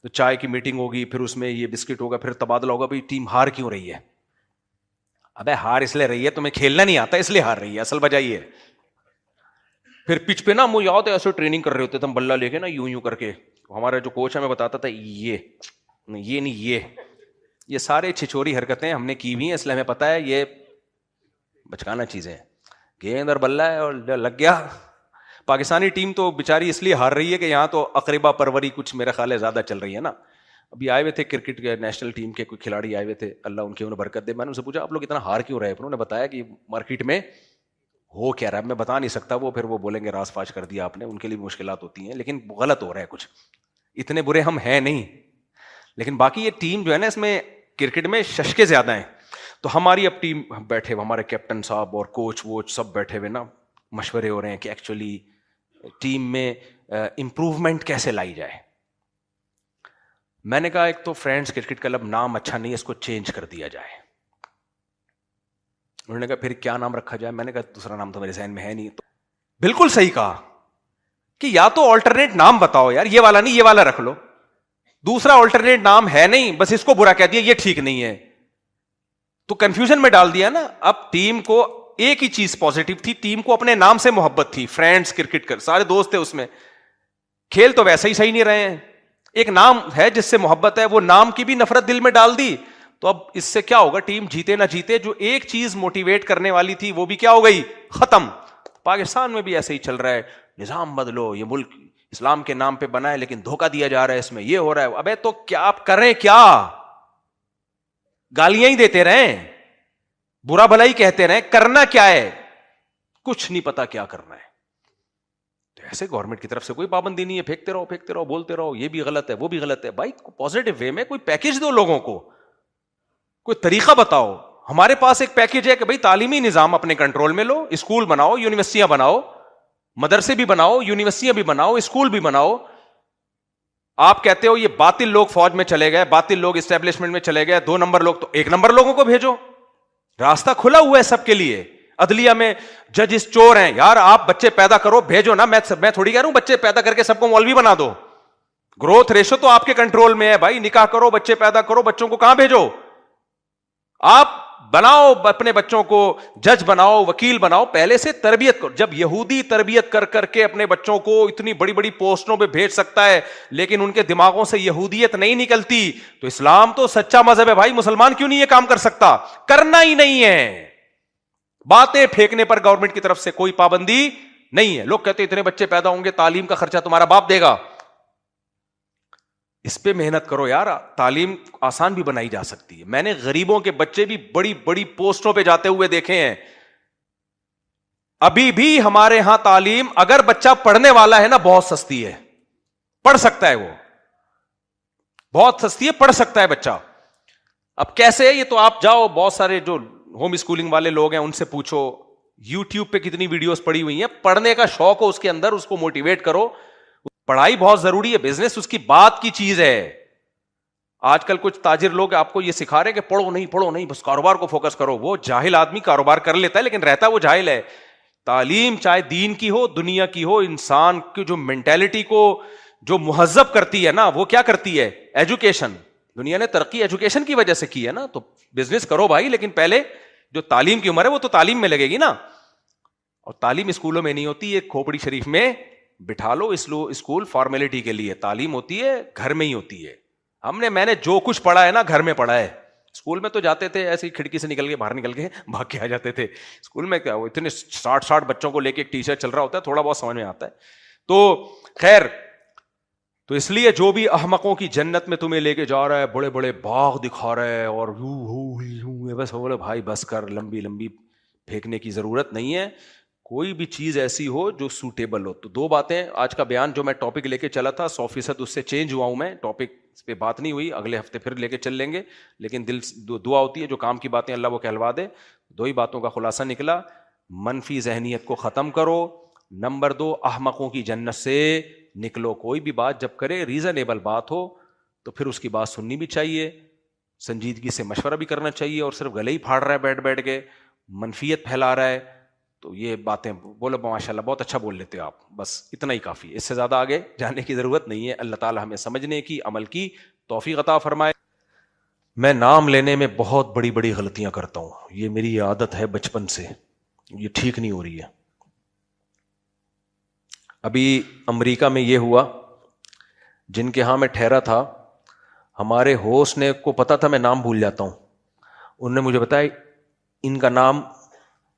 تو چائے کی میٹنگ ہوگی، پھر اس میں یہ بسکٹ ہوگا، پھر تبادلہ ہوگا. بھائی ٹیم ہار کیوں رہی ہے؟ ابے ہار اس لیے رہی ہے تمہیں کھیلنا نہیں آتا اس لیے ہار رہی ہے، اصل وجہ یہ ہے. پھر پچ پہ نا مجھے یاد ہے ایسے ٹریننگ کر رہے ہوتے تھے ہم، بلہ لے کے نا یوں کر کے. ہمارا جو کوچ ہمیں بتاتا تھا یہ نہیں یہ سارے چھچوری حرکتیں ہم نے کی ہوئی ہیں، اس لیے ہمیں پتا ہے یہ بچکانا چیزیں. گیند اور بلہ ہے اور لگ گیا. پاکستانی ٹیم تو بیچاری اس لیے ہار رہی ہے کہ یہاں تو اقربا پروری کچھ میرا خیال ہے زیادہ چل رہی ہے نا. ابھی آئے ہوئے تھے کرکٹ کے نیشنل ٹیم کے کوئی کھلاڑی آئے ہوئے تھے، اللہ ان کی انہیں برکت دے. میں نے ان سے پوچھا آپ لوگ اتنا ہار کیوں رہے؟ انہوں نے بتایا کہ مارکیٹ میں ہو کیا رہا ہے، میں بتا نہیں سکتا، وہ پھر وہ بولیں گے راز فاش کر دیا آپ نے، ان کے لیے مشکلات ہوتی ہیں، لیکن غلط ہو رہا ہے کچھ. اتنے برے ہم ہیں نہیں، لیکن باقی یہ ٹیم جو ہے نا اس میں کرکٹ میں ششکے زیادہ ہیں. تو ہماری اب ٹیم بیٹھے ہوئے، ہمارے کیپٹن صاحب اور کوچ ووچ سب بیٹھے ہوئے نا، مشورے ہو رہے ہیں کہ ایکچولی ٹیم میں امپروومنٹ کیسے لائی جائے. میں نے کہا ایک تو فرینڈز کرکٹ کلب نام اچھا نہیں ہے، اس کو چینج کر دیا جائے. انہوں نے کہا پھر کیا نام رکھا جائے؟ میں نے کہا دوسرا نام تو میرے ذہن میں ہے نہیں. تو بالکل صحیح کہا کہ یا تو آلٹرنیٹ نام بتاؤ یار، یہ والا نہیں یہ والا رکھ لو. دوسرا آلٹرنیٹ نام ہے نہیں، بس اس کو برا کہہ دیا، یہ ٹھیک نہیں ہے، تو کنفیوژن میں ڈال دیا نا. اب ٹیم کو ایک ہی چیز پازیٹو تھی، ٹیم کو اپنے نام سے محبت تھی، فرینڈز کرکٹ کر، سارے دوست تھے اس میں. کھیل تو ویسے ہی صحیح نہیں رہے ہیں، ایک نام ہے جس سے محبت ہے، وہ نام کی بھی نفرت دل میں ڈال دی. تو اب اس سے کیا ہوگا؟ ٹیم جیتے نہ جیتے جو ایک چیز موٹیویٹ کرنے والی تھی وہ بھی کیا ہو گئی؟ ختم. پاکستان میں بھی ایسے ہی چل رہا ہے، نظام بدلو، یہ ملک اسلام کے نام پہ بنا ہے لیکن دھوکہ دیا جا رہا ہے اس میں، یہ ہو رہا ہے. ابے تو کیا آپ کریں؟ کیا گالیاں ہی دیتے رہیں، برا بھلا ہی کہتے رہیں، کرنا کیا ہے؟ کچھ نہیں پتا کیا کرنا ہے. تو ایسے گورنمنٹ کی طرف سے کوئی پابندی نہیں ہے، پھینکتے رہو بولتے رہو، یہ بھی غلط ہے وہ بھی غلط ہے. بھائی پازیٹو وے میں کوئی پیکج دو لوگوں کو، کوئی طریقہ بتاؤ. ہمارے پاس ایک پیکج ہے کہ بھائی تعلیمی نظام اپنے کنٹرول میں لو، اسکول بناؤ، یونیورسٹیاں بناؤ، مدرسے بھی بناؤ، یونیورسٹیاں بھی بناؤ، اسکول بھی بناؤ. آپ کہتے ہو یہ باطل لوگ فوج میں چلے گئے، باطل لوگ اسٹیبلشمنٹ میں چلے گئے، 2 نمبر لوگ، تو 1 نمبر لوگوں کو بھیجو. راستہ کھلا ہوا ہے سب کے لیے. عدلیہ میں ججز چور ہیں یار، آپ بچے پیدا کرو بھیجو نا. میں تھوڑی کہہ رہا ہوں بچے پیدا کر کے سب کو مولوی بنا دو. گروتھ ریشو تو آپ کے کنٹرول میں ہے بھائی. نکاح کرو، بچے پیدا کرو، بچوں کو کہاں بھیجو؟ آپ بناؤ اپنے بچوں کو، جج بناؤ، وکیل بناؤ، پہلے سے تربیت کرو. جب یہودی تربیت کر کے اپنے بچوں کو اتنی بڑی بڑی پوسٹوں پہ بھیج سکتا ہے لیکن ان کے دماغوں سے یہودیت نہیں نکلتی، تو اسلام تو سچا مذہب ہے بھائی، مسلمان کیوں نہیں یہ کام کر سکتا؟ کرنا ہی نہیں ہے. باتیں پھینکنے پر گورنمنٹ کی طرف سے کوئی پابندی نہیں ہے. لوگ کہتے ہیں اتنے بچے پیدا ہوں گے، تعلیم کا خرچہ تمہارا باپ دے گا. اس پہ محنت کرو یار, تعلیم آسان بھی بنائی جا سکتی ہے. میں نے غریبوں کے بچے بھی بڑی بڑی پوسٹوں پہ جاتے ہوئے دیکھے ہیں. ابھی بھی ہمارے ہاں تعلیم اگر بچہ پڑھنے والا ہے نا بہت سستی ہے, پڑھ سکتا ہے, وہ بہت سستی ہے, پڑھ سکتا ہے بچہ. اب کیسے ہے یہ تو آپ جاؤ, بہت سارے جو ہوم اسکولنگ والے لوگ ہیں ان سے پوچھو, یوٹیوب پہ کتنی ویڈیوز پڑی ہوئی ہیں. پڑھنے کا شوق ہو اس کے اندر, اس کو موٹیویٹ کرو. پڑھائی بہت ضروری ہے, بزنس اس کی بات کی چیز ہے. آج کل کچھ تاجر لوگ آپ کو یہ سکھا رہے ہیں کہ پڑھو نہیں بس کاروبار کو فوکس کرو. وہ جاہل آدمی کاروبار کر لیتا ہے لیکن رہتا وہ جاہل ہے. تعلیم چاہے دین کی ہو دنیا کی ہو, انسان کی جو مینٹالٹی کو جو مہذب کرتی ہے نا, وہ کیا کرتی ہے؟ ایجوکیشن. دنیا نے ترقی ایجوکیشن کی وجہ سے کی ہے نا. تو بزنس کرو بھائی, لیکن پہلے جو تعلیم کی عمر ہے وہ تو تعلیم میں لگے گی نا. اور تعلیم اسکولوں میں نہیں ہوتی, ایک کھوپڑی شریف میں بٹھا لو. اسکول فارمیلٹی کے لیے, تعلیم ہوتی ہے گھر میں ہی ہوتی ہے. میں نے جو کچھ پڑھا ہے نا گھر میں پڑھا ہے. اسکول میں تو جاتے تھے ایسی کھڑکی سے نکل کے باہر نکل کے بھاگ کے آ جاتے تھے. اسکول میں کیا, وہ اتنے 60 بچوں کو لے کے ایک ٹیچر چل رہا ہوتا ہے, تھوڑا بہت سمجھ میں آتا ہے. تو خیر, تو اس لیے جو بھی احمقوں کی جنت میں تمہیں لے کے جا رہا ہے, بڑے بڑے باغ دکھا رہا ہے اور بس بولے بھائی بس کر, لمبی لمبی پھینکنے کی ضرورت نہیں ہے. کوئی بھی چیز ایسی ہو جو سوٹیبل ہو. تو دو باتیں آج کا بیان جو میں ٹاپک لے کے چلا تھا 100% اس سے چینج ہوا ہوں میں. ٹاپک اس پہ بات نہیں ہوئی, اگلے ہفتے پھر لے کے چل لیں گے. لیکن دل دعا ہوتی ہے جو کام کی باتیں اللہ وہ کہلوا دے. دو ہی باتوں کا خلاصہ نکلا, منفی ذہنیت کو ختم کرو. نمبر 2, احمقوں کی جنت سے نکلو. کوئی بھی بات جب کرے ریزنیبل بات ہو تو پھر اس کی بات سننی بھی چاہیے, سنجیدگی سے مشورہ بھی کرنا چاہیے. اور صرف گلے ہی پھاڑ رہا ہے بیٹھ کے, منفیت پھیلا رہا ہے, تو یہ باتیں بولو ماشاء اللہ بہت اچھا بول لیتے ہو آپ, بس اتنا ہی کافی ہے, اس سے زیادہ آگے جانے کی ضرورت نہیں ہے. اللہ تعالی ہمیں سمجھنے کی, عمل کی توفیق عطا فرمائے. میں نام لینے میں بہت بڑی بڑی غلطیاں کرتا ہوں, یہ میری عادت ہے بچپن سے, یہ ٹھیک نہیں ہو رہی ہے. ابھی امریکہ میں یہ ہوا, جن کے ہاں میں ٹھہرا تھا, ہمارے ہوسٹ نے کو پتا تھا میں نام بھول جاتا ہوں. انہوں نے مجھے بتایا ان کا نام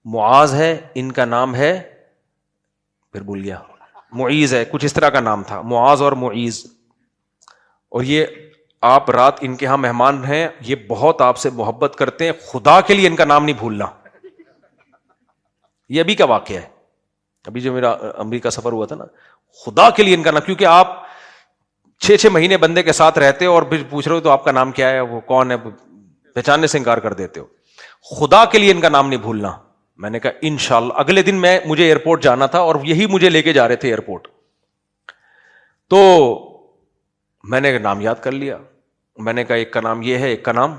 معاذ ہے, ان کا نام ہے, پھر بھول گیا, معیز ہے, کچھ اس طرح کا نام تھا, معاذ اور معیز. اور یہ آپ رات ان کے ہاں مہمان ہیں, یہ بہت آپ سے محبت کرتے ہیں, خدا کے لیے ان کا نام نہیں بھولنا. یہ ابھی کا واقعہ ہے, ابھی جو میرا امریکہ سفر ہوا تھا نا, خدا کے لیے ان کا نام, کیونکہ آپ 6 مہینے بندے کے ساتھ رہتے ہو اور پھر پوچھ رہے ہو تو آپ کا نام کیا ہے, وہ کون ہے, پہچاننے سے انکار کر دیتے ہو. خدا کے لیے ان کا نام نہیں بھولنا. میں نے کہا انشاءاللہ. اگلے دن مجھے ایئرپورٹ جانا تھا اور یہی مجھے لے کے جا رہے تھے ایئرپورٹ, تو میں نے نام یاد کر لیا. میں نے کہا ایک کا نام یہ ہے, ایک کا نام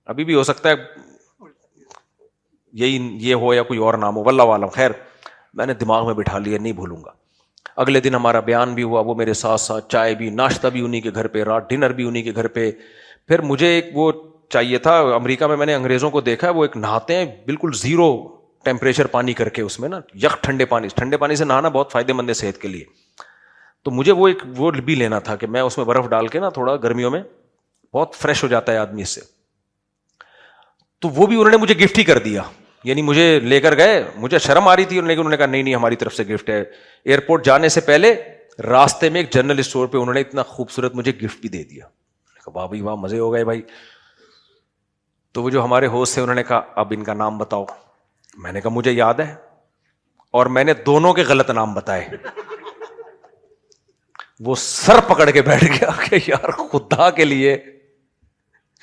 ابھی بھی ہو سکتا ہے یہی یہ ہو یا کوئی اور نام ہو, واللہ عالم. خیر میں نے دماغ میں بٹھا لیا, نہیں بھولوں گا. اگلے دن ہمارا بیان بھی ہوا, وہ میرے ساتھ ساتھ, چائے بھی, ناشتہ بھی انہی کے گھر پہ, رات ڈنر بھی انہی کے گھر پہ. پھر مجھے ایک وہ چاہیے تھا, امریکہ میں نے انگریزوں کو دیکھا ہے وہ ایک نہاتے ہیں بالکل 0 ٹیمپریچر پانی کر کے, اس میں نا یخ ٹھنڈے پانی سے نہانا بہت فائدے مند ہے صحت کے لیے. تو مجھے وہ بھی لینا تھا کہ میں اس میں برف ڈال کے نا تھوڑا گرمیوں میں بہت فریش ہو جاتا ہے آدمی اس سے. تو وہ بھی انہوں نے مجھے گفٹ ہی کر دیا, یعنی مجھے لے کر گئے, مجھے شرم آ رہی تھی, انہوں نے کہا نہیں ہماری طرف سے گفٹ ہے. ایئرپورٹ جانے سے پہلے راستے میں ایک جنرل اسٹور پہ انہوں نے اتنا خوبصورت مجھے گفٹ بھی دے دیا. واہ بھائی واہ, مزے ہو گئے بھائی. تو وہ جو ہمارے ہوسٹ تھے انہوں نے کہا اب ان کا نام بتاؤ. میں نے کہا مجھے یاد ہے, اور میں نے دونوں کے غلط نام بتائے. وہ سر پکڑ کے بیٹھ گیا کہ یار خدا کے لیے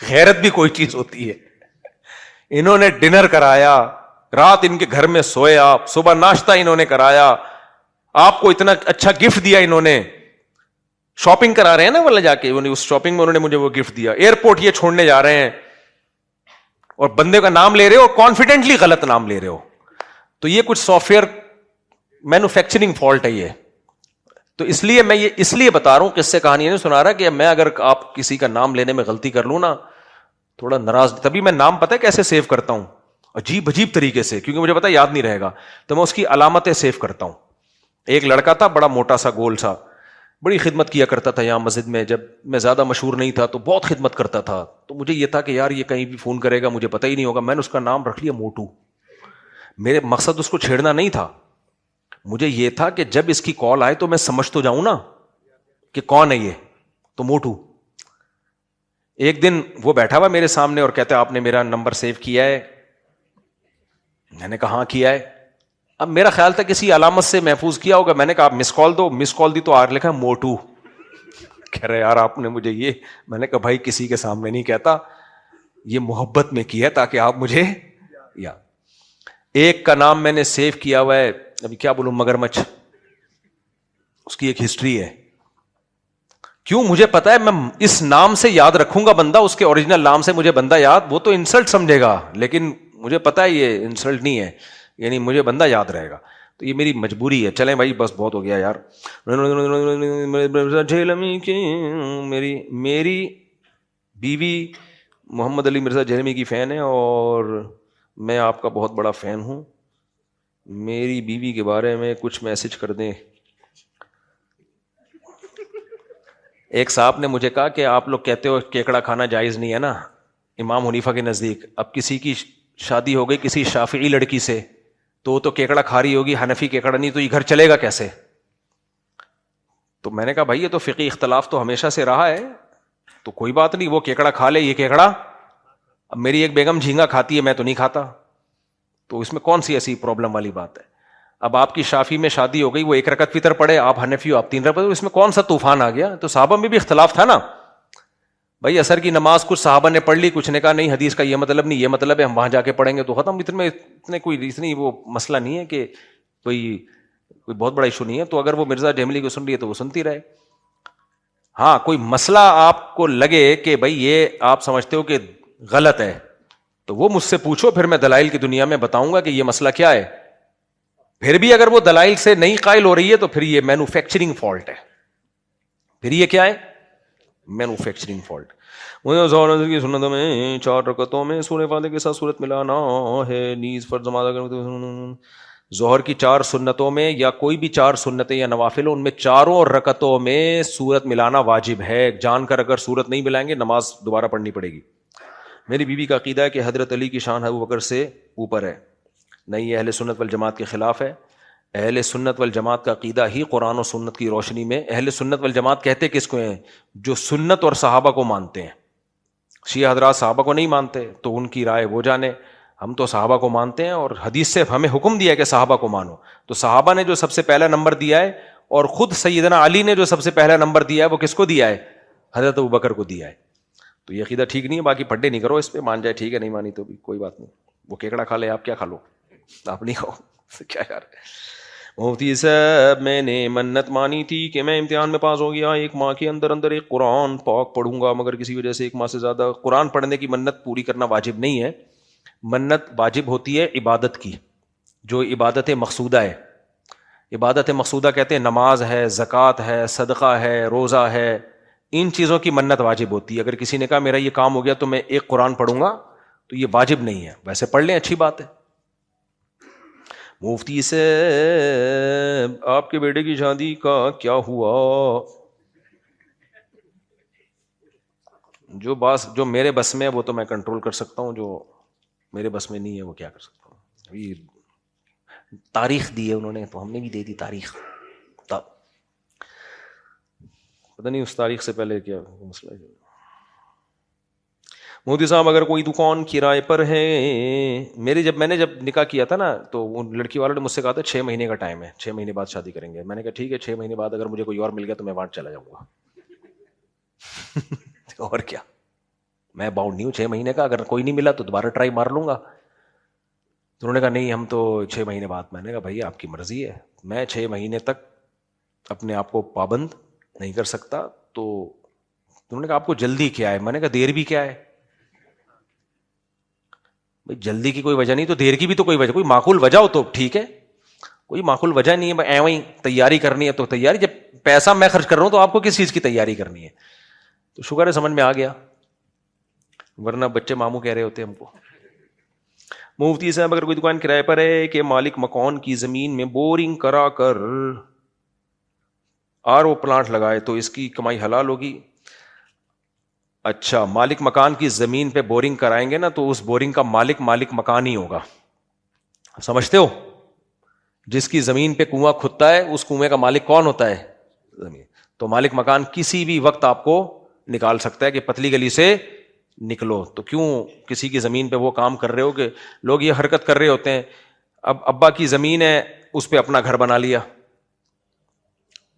غیرت بھی کوئی چیز ہوتی ہے. انہوں نے ڈنر کرایا, رات ان کے گھر میں سوئے آپ, صبح ناشتہ انہوں نے کرایا, آپ کو اتنا اچھا گفٹ دیا, انہوں نے شاپنگ کرا رہے ہیں نا واللہ جا کے, اس شاپنگ میں انہوں نے مجھے وہ گفٹ دیا. ایئرپورٹ یہ چھوڑنے جا رہے ہیں اور بندے کا نام لے رہے ہو, کانفیڈنٹلی غلط نام لے رہے ہو. تو یہ کچھ سافٹ ویئر مینوفیکچرنگ فالٹ ہے یہ. تو اس لیے میں یہ اس لیے بتا رہا ہوں, قصے کہانی نہیں سنا رہا کہ میں اگر آپ کسی کا نام لینے میں غلطی کر لوں نا تھوڑا ناراض, تبھی میں نام پتہ ہے کیسے سیو کرتا ہوں, عجیب طریقے سے, کیونکہ مجھے پتا یاد نہیں رہے گا, تو میں اس کی علامتیں سیو کرتا ہوں. ایک لڑکا تھا بڑا موٹا سا گول سا, بڑی خدمت کیا کرتا تھا یہاں مسجد میں, جب میں زیادہ مشہور نہیں تھا تو بہت خدمت کرتا تھا. تو مجھے یہ تھا کہ یار یہ کہیں بھی فون کرے گا مجھے پتہ ہی نہیں ہوگا, میں نے اس کا نام رکھ لیا موٹو. میرے مقصد اس کو چھیڑنا نہیں تھا, مجھے یہ تھا کہ جب اس کی کال آئے تو میں سمجھ تو جاؤں نا کہ کون ہے یہ. تو موٹو. ایک دن وہ بیٹھا ہوا میرے سامنے اور کہتا ہے آپ نے میرا نمبر سیو کیا ہے؟ میں نے کہا ہاں کیا ہے. اب میرا خیال تھا کسی علامت سے محفوظ کیا ہوگا. میں نے کہا آپ مس کال دو. مس کال دی تو آر لکھا موٹو. کہہ رہے یار آپ نے مجھے یہ. میں نے کہا بھائی کسی کے سامنے نہیں کہتا, یہ محبت میں کیا ہے تاکہ آپ مجھے یا. ایک کا نام میں نے سیو کیا ہوا ہے, ابھی کیا بولوں, مگرمچھ. اس کی ایک ہسٹری ہے. کیوں؟ مجھے پتا ہے میں اس نام سے یاد رکھوں گا بندہ, اس کے اوریجنل نام سے مجھے بندہ یاد, وہ تو انسلٹ سمجھے گا, لیکن مجھے پتا ہے یہ انسلٹ نہیں ہے, یعنی مجھے بندہ یاد رہے گا. تو یہ میری مجبوری ہے. چلیں بھائی بس بہت ہو گیا یار. میری بیوی محمد علی مرزا جہلمی کی فین ہے اور میں آپ کا بہت بڑا فین ہوں. میری بیوی کے بارے میں کچھ میسج کر دیں. ایک صاحب نے مجھے کہا کہ آپ لوگ کہتے ہو کیکڑا کھانا جائز نہیں ہے نا امام حنیفہ کے نزدیک. اب کسی کی شادی ہو گئی کسی شافعی لڑکی سے, تو وہ تو کیکڑا کھا رہی ہوگی, حنفی کیکڑا نہیں, تو یہ گھر چلے گا کیسے؟ تو میں نے کہا بھائی یہ تو فقہی اختلاف تو ہمیشہ سے رہا ہے, تو کوئی بات نہیں, وہ کیکڑا کھا لے, یہ کیکڑا. اب میری ایک بیگم جھینگا کھاتی ہے, میں تو نہیں کھاتا, تو اس میں کون سی ایسی پرابلم والی بات ہے؟ اب آپ کی شافی میں شادی ہو گئی, وہ 1 رکعت وتر پڑھے, آپ حنفی ہو آپ 3 رکعت, اس میں کون سا طوفان آ گیا؟ تو صحابہ میں بھی اختلاف تھا نا بھائی. عصر کی نماز کچھ صحابہ نے پڑھ لی, کچھ نے کہا نہیں حدیث کا یہ مطلب نہیں, یہ مطلب ہے, ہم وہاں جا کے پڑھیں گے تو ختم. اتنے کوئی اتنی وہ مسئلہ نہیں ہے کہ کوئی بہت بڑا ایشو نہیں ہے. تو اگر وہ مرزا جہملی کو سن رہی ہے تو وہ سنتی رہے. ہاں کوئی مسئلہ آپ کو لگے کہ بھائی یہ آپ سمجھتے ہو کہ غلط ہے, تو وہ مجھ سے پوچھو, پھر میں دلائل کی دنیا میں بتاؤں گا کہ یہ مسئلہ کیا ہے. پھر بھی اگر وہ دلائل سے نہیں قائل ہو رہی ہے تو پھر یہ مینوفیکچرنگ فالٹ ہے. پھر یہ کیا ہے؟ Manufacturing fault. کی سنتوں میں 4 رکعتوں میں سورہ فاتحہ کے ساتھ سورت ملانا ہے. نیز فرض ظہر کی 4 سنتوں میں یا کوئی بھی 4 سنتیں یا نوافل ان میں چاروں رکعتوں میں سورت ملانا واجب ہے. جان کر اگر سورت نہیں ملائیں گے نماز دوبارہ پڑھنی پڑے گی. میری بیوی کا عقیدہ ہے کہ حضرت علی کی شان ابو بکر سے اوپر ہے. نہیں, یہ اہل سنت والجماعت کے خلاف ہے. اہل سنت والجماعت کا عقیدہ ہی قرآن و سنت کی روشنی میں. اہل سنت والجماعت کہتے کس کو ہیں؟ جو سنت اور صحابہ کو مانتے ہیں. شیعہ حضرات صحابہ کو نہیں مانتے, تو ان کی رائے وہ جانے. ہم تو صحابہ کو مانتے ہیں, اور حدیث سے ہمیں حکم دیا ہے کہ صحابہ کو مانو. تو صحابہ نے جو سب سے پہلا نمبر دیا ہے, اور خود سیدنا علی نے جو سب سے پہلا نمبر دیا ہے, وہ کس کو دیا ہے؟ حضرت ابو بکر کو دیا ہے. تو یہ عقیدہ ٹھیک نہیں ہے. باقی پڑھے نہیں کرو اس پہ, مان جائے ٹھیک ہے, نہیں مانی تو بھی کوئی بات نہیں. وہ کیکڑا کھا لے, آپ کیا کھا لو, آپ نہیں کھاؤ کیا یار. مفتی صاحب میں نے منت مانی تھی کہ میں امتحان میں پاس ہو گیا, 1 ماہ کے اندر اندر ایک قرآن پاک پڑھوں گا, مگر کسی وجہ سے 1 ماہ سے زیادہ. قرآن پڑھنے کی منت پوری کرنا واجب نہیں ہے. منت واجب ہوتی ہے عبادت کی, جو عبادت مقصودہ ہے. عبادت مقصودہ کہتے ہیں نماز ہے, زکوٰۃ ہے, صدقہ ہے, روزہ ہے, ان چیزوں کی منت واجب ہوتی ہے. اگر کسی نے کہا میرا یہ کام ہو گیا تو میں ایک قرآن پڑھوں گا, تو یہ واجب نہیں ہے. ویسے پڑھ لیں, اچھی بات ہے. مفتی سے آپ کے بیٹے کی شادی کا کیا ہوا؟ جو میرے بس میں ہے وہ تو میں کنٹرول کر سکتا ہوں, جو میرے بس میں نہیں ہے وہ کیا کر سکتا ہوں. ابھی تاریخ دی ہے انہوں نے, تو ہم نے بھی دے دی تاریخ. پتہ نہیں اس تاریخ سے پہلے کیا مسئلہ ہے. مودی صاحب اگر کوئی دکان کرائے پر ہے, میں نے جب نکاح کیا تھا نا, تو ان لڑکی والوں نے مجھ سے کہا تھا 6 مہینے کا ٹائم ہے, 6 مہینے بعد شادی کریں گے. میں نے کہا ٹھیک ہے, 6 مہینے بعد اگر مجھے کوئی اور مل گیا تو میں وہاں چلا جاؤں گا. اور کیا, میں باؤنڈ نہیں ہوں 6 مہینے کا, اگر کوئی نہیں ملا تو دوبارہ ٹرائی مار لوں گا. تو انہوں نے کہا نہیں ہم تو 6 مہینے بعد. میں نے کہا بھائی آپ کی مرضی ہے, میں 6 مہینے تک اپنے آپ کو پابند نہیں کر سکتا. تو انہوں نے کہا آپ کو جلدی کیا ہے؟ میں نے کہا دیر بھی کیا ہے بھائی, جلدی کی کوئی وجہ نہیں, تو دیر کی بھی تو کوئی وجہ, کوئی معقول وجہ ہو تو ٹھیک ہے, کوئی معقول وجہ نہیں ہے. ایویں ہی تیاری کرنی ہے تو تیاری, جب پیسہ میں خرچ کر رہا ہوں تو آپ کو کس چیز کی تیاری کرنی ہے؟ تو شکر ہے سمجھ میں آ گیا, ورنہ بچے ماموں کہہ رہے ہوتے ہم کو. مفتی صاحب اگر کوئی دکان کرائے پر ہے کہ مالک مکان کی زمین میں بورنگ کرا کر RO پلانٹ لگائے تو اس کی کمائی حلال ہوگی؟ اچھا, مالک مکان کی زمین پہ بورنگ کرائیں گے نا, تو اس بورنگ کا مالک مکان ہی ہوگا. سمجھتے ہو, جس کی زمین پہ کنواں کھدتا ہے اس کنویں کا مالک کون ہوتا ہے؟ زمین. تو مالک مکان کسی بھی وقت آپ کو نکال سکتا ہے کہ پتلی گلی سے نکلو. تو کیوں کسی کی زمین پہ وہ کام کر رہے ہو کہ لوگ یہ حرکت کر رہے ہوتے ہیں. اب ابا کی زمین ہے, اس پہ اپنا گھر بنا لیا,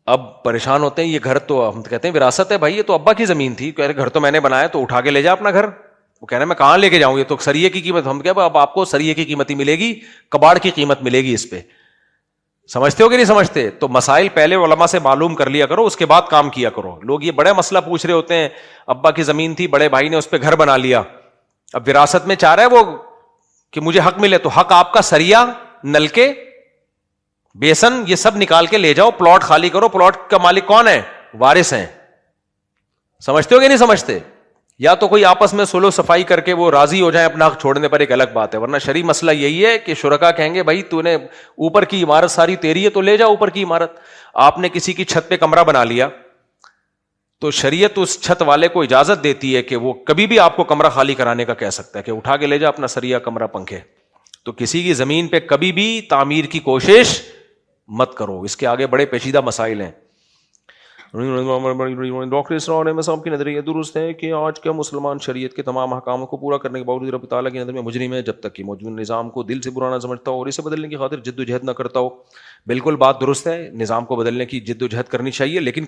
اب پریشان ہوتے ہیں, یہ گھر تو ہم کہتے ہیں وراثت ہے بھائی, یہ تو ابا کی زمین تھی, کہہ رہے گھر تو میں نے بنایا, تو اٹھا کے لے جا اپنا گھر. وہ کہہ رہے ہیں میں کہاں لے کے جاؤں, یہ تو سریے کی قیمت. ہم کہہ اب آپ کو سریے کی قیمت ہی ملے گی, کباڑ کی قیمت ملے گی اس پہ. سمجھتے ہو کہ نہیں سمجھتے؟ تو مسائل پہلے علماء سے معلوم کر لیا کرو, اس کے بعد کام کیا کرو. لوگ یہ بڑے مسئلہ پوچھ رہے ہوتے ہیں, ابا کی زمین تھی, بڑے بھائی نے اس پہ گھر بنا لیا, اب وراثت میں چاہ رہا ہے وہ کہ مجھے حق ملے. تو حق آپ کا سریا, نلکے, بیسن, یہ سب نکال کے لے جاؤ, پلاٹ خالی کرو. پلاٹ کا مالک کون ہے؟ وارث ہیں. سمجھتے ہو کہ نہیں سمجھتے؟ یا تو کوئی آپس میں سلو صفائی کر کے وہ راضی ہو جائیں اپنا حق چھوڑنے پر, ایک الگ بات ہے. ورنہ شرعی مسئلہ یہی ہے کہ شرکا کہیں گے بھائی تو نے اوپر کی عمارت ساری تیری ہے تو لے جا اوپر کی عمارت. آپ نے کسی کی چھت پہ کمرہ بنا لیا تو شریعت اس چھت والے کو اجازت دیتی ہے کہ وہ کبھی بھی آپ کو کمرہ خالی کرانے کا کہہ سکتا ہے کہ اٹھا کے لے جا اپنا سریا, کمرہ, پنکھے. تو کسی کی زمین پہ کبھی بھی تعمیر کی کوشش مت کرو, اس کے آگے بڑے پیچیدہ مسائل ہیں. ڈاکٹر اسرار احمد صاحب کی نظر یہ درست ہے کہ آج کا مسلمان شریعت کے تمام احکاموں کو پورا کرنے کے باوجود رب تعالیٰ کی نظر میں مجرم ہے, جب تک کہ موجود نظام کو دل سے برا نہ سمجھتا ہو اور اسے بدلنے کی خاطر جد و جہد نہ کرتا ہو. بالکل بات درست ہے, نظام کو بدلنے کی جد و جہد کرنی چاہیے, لیکن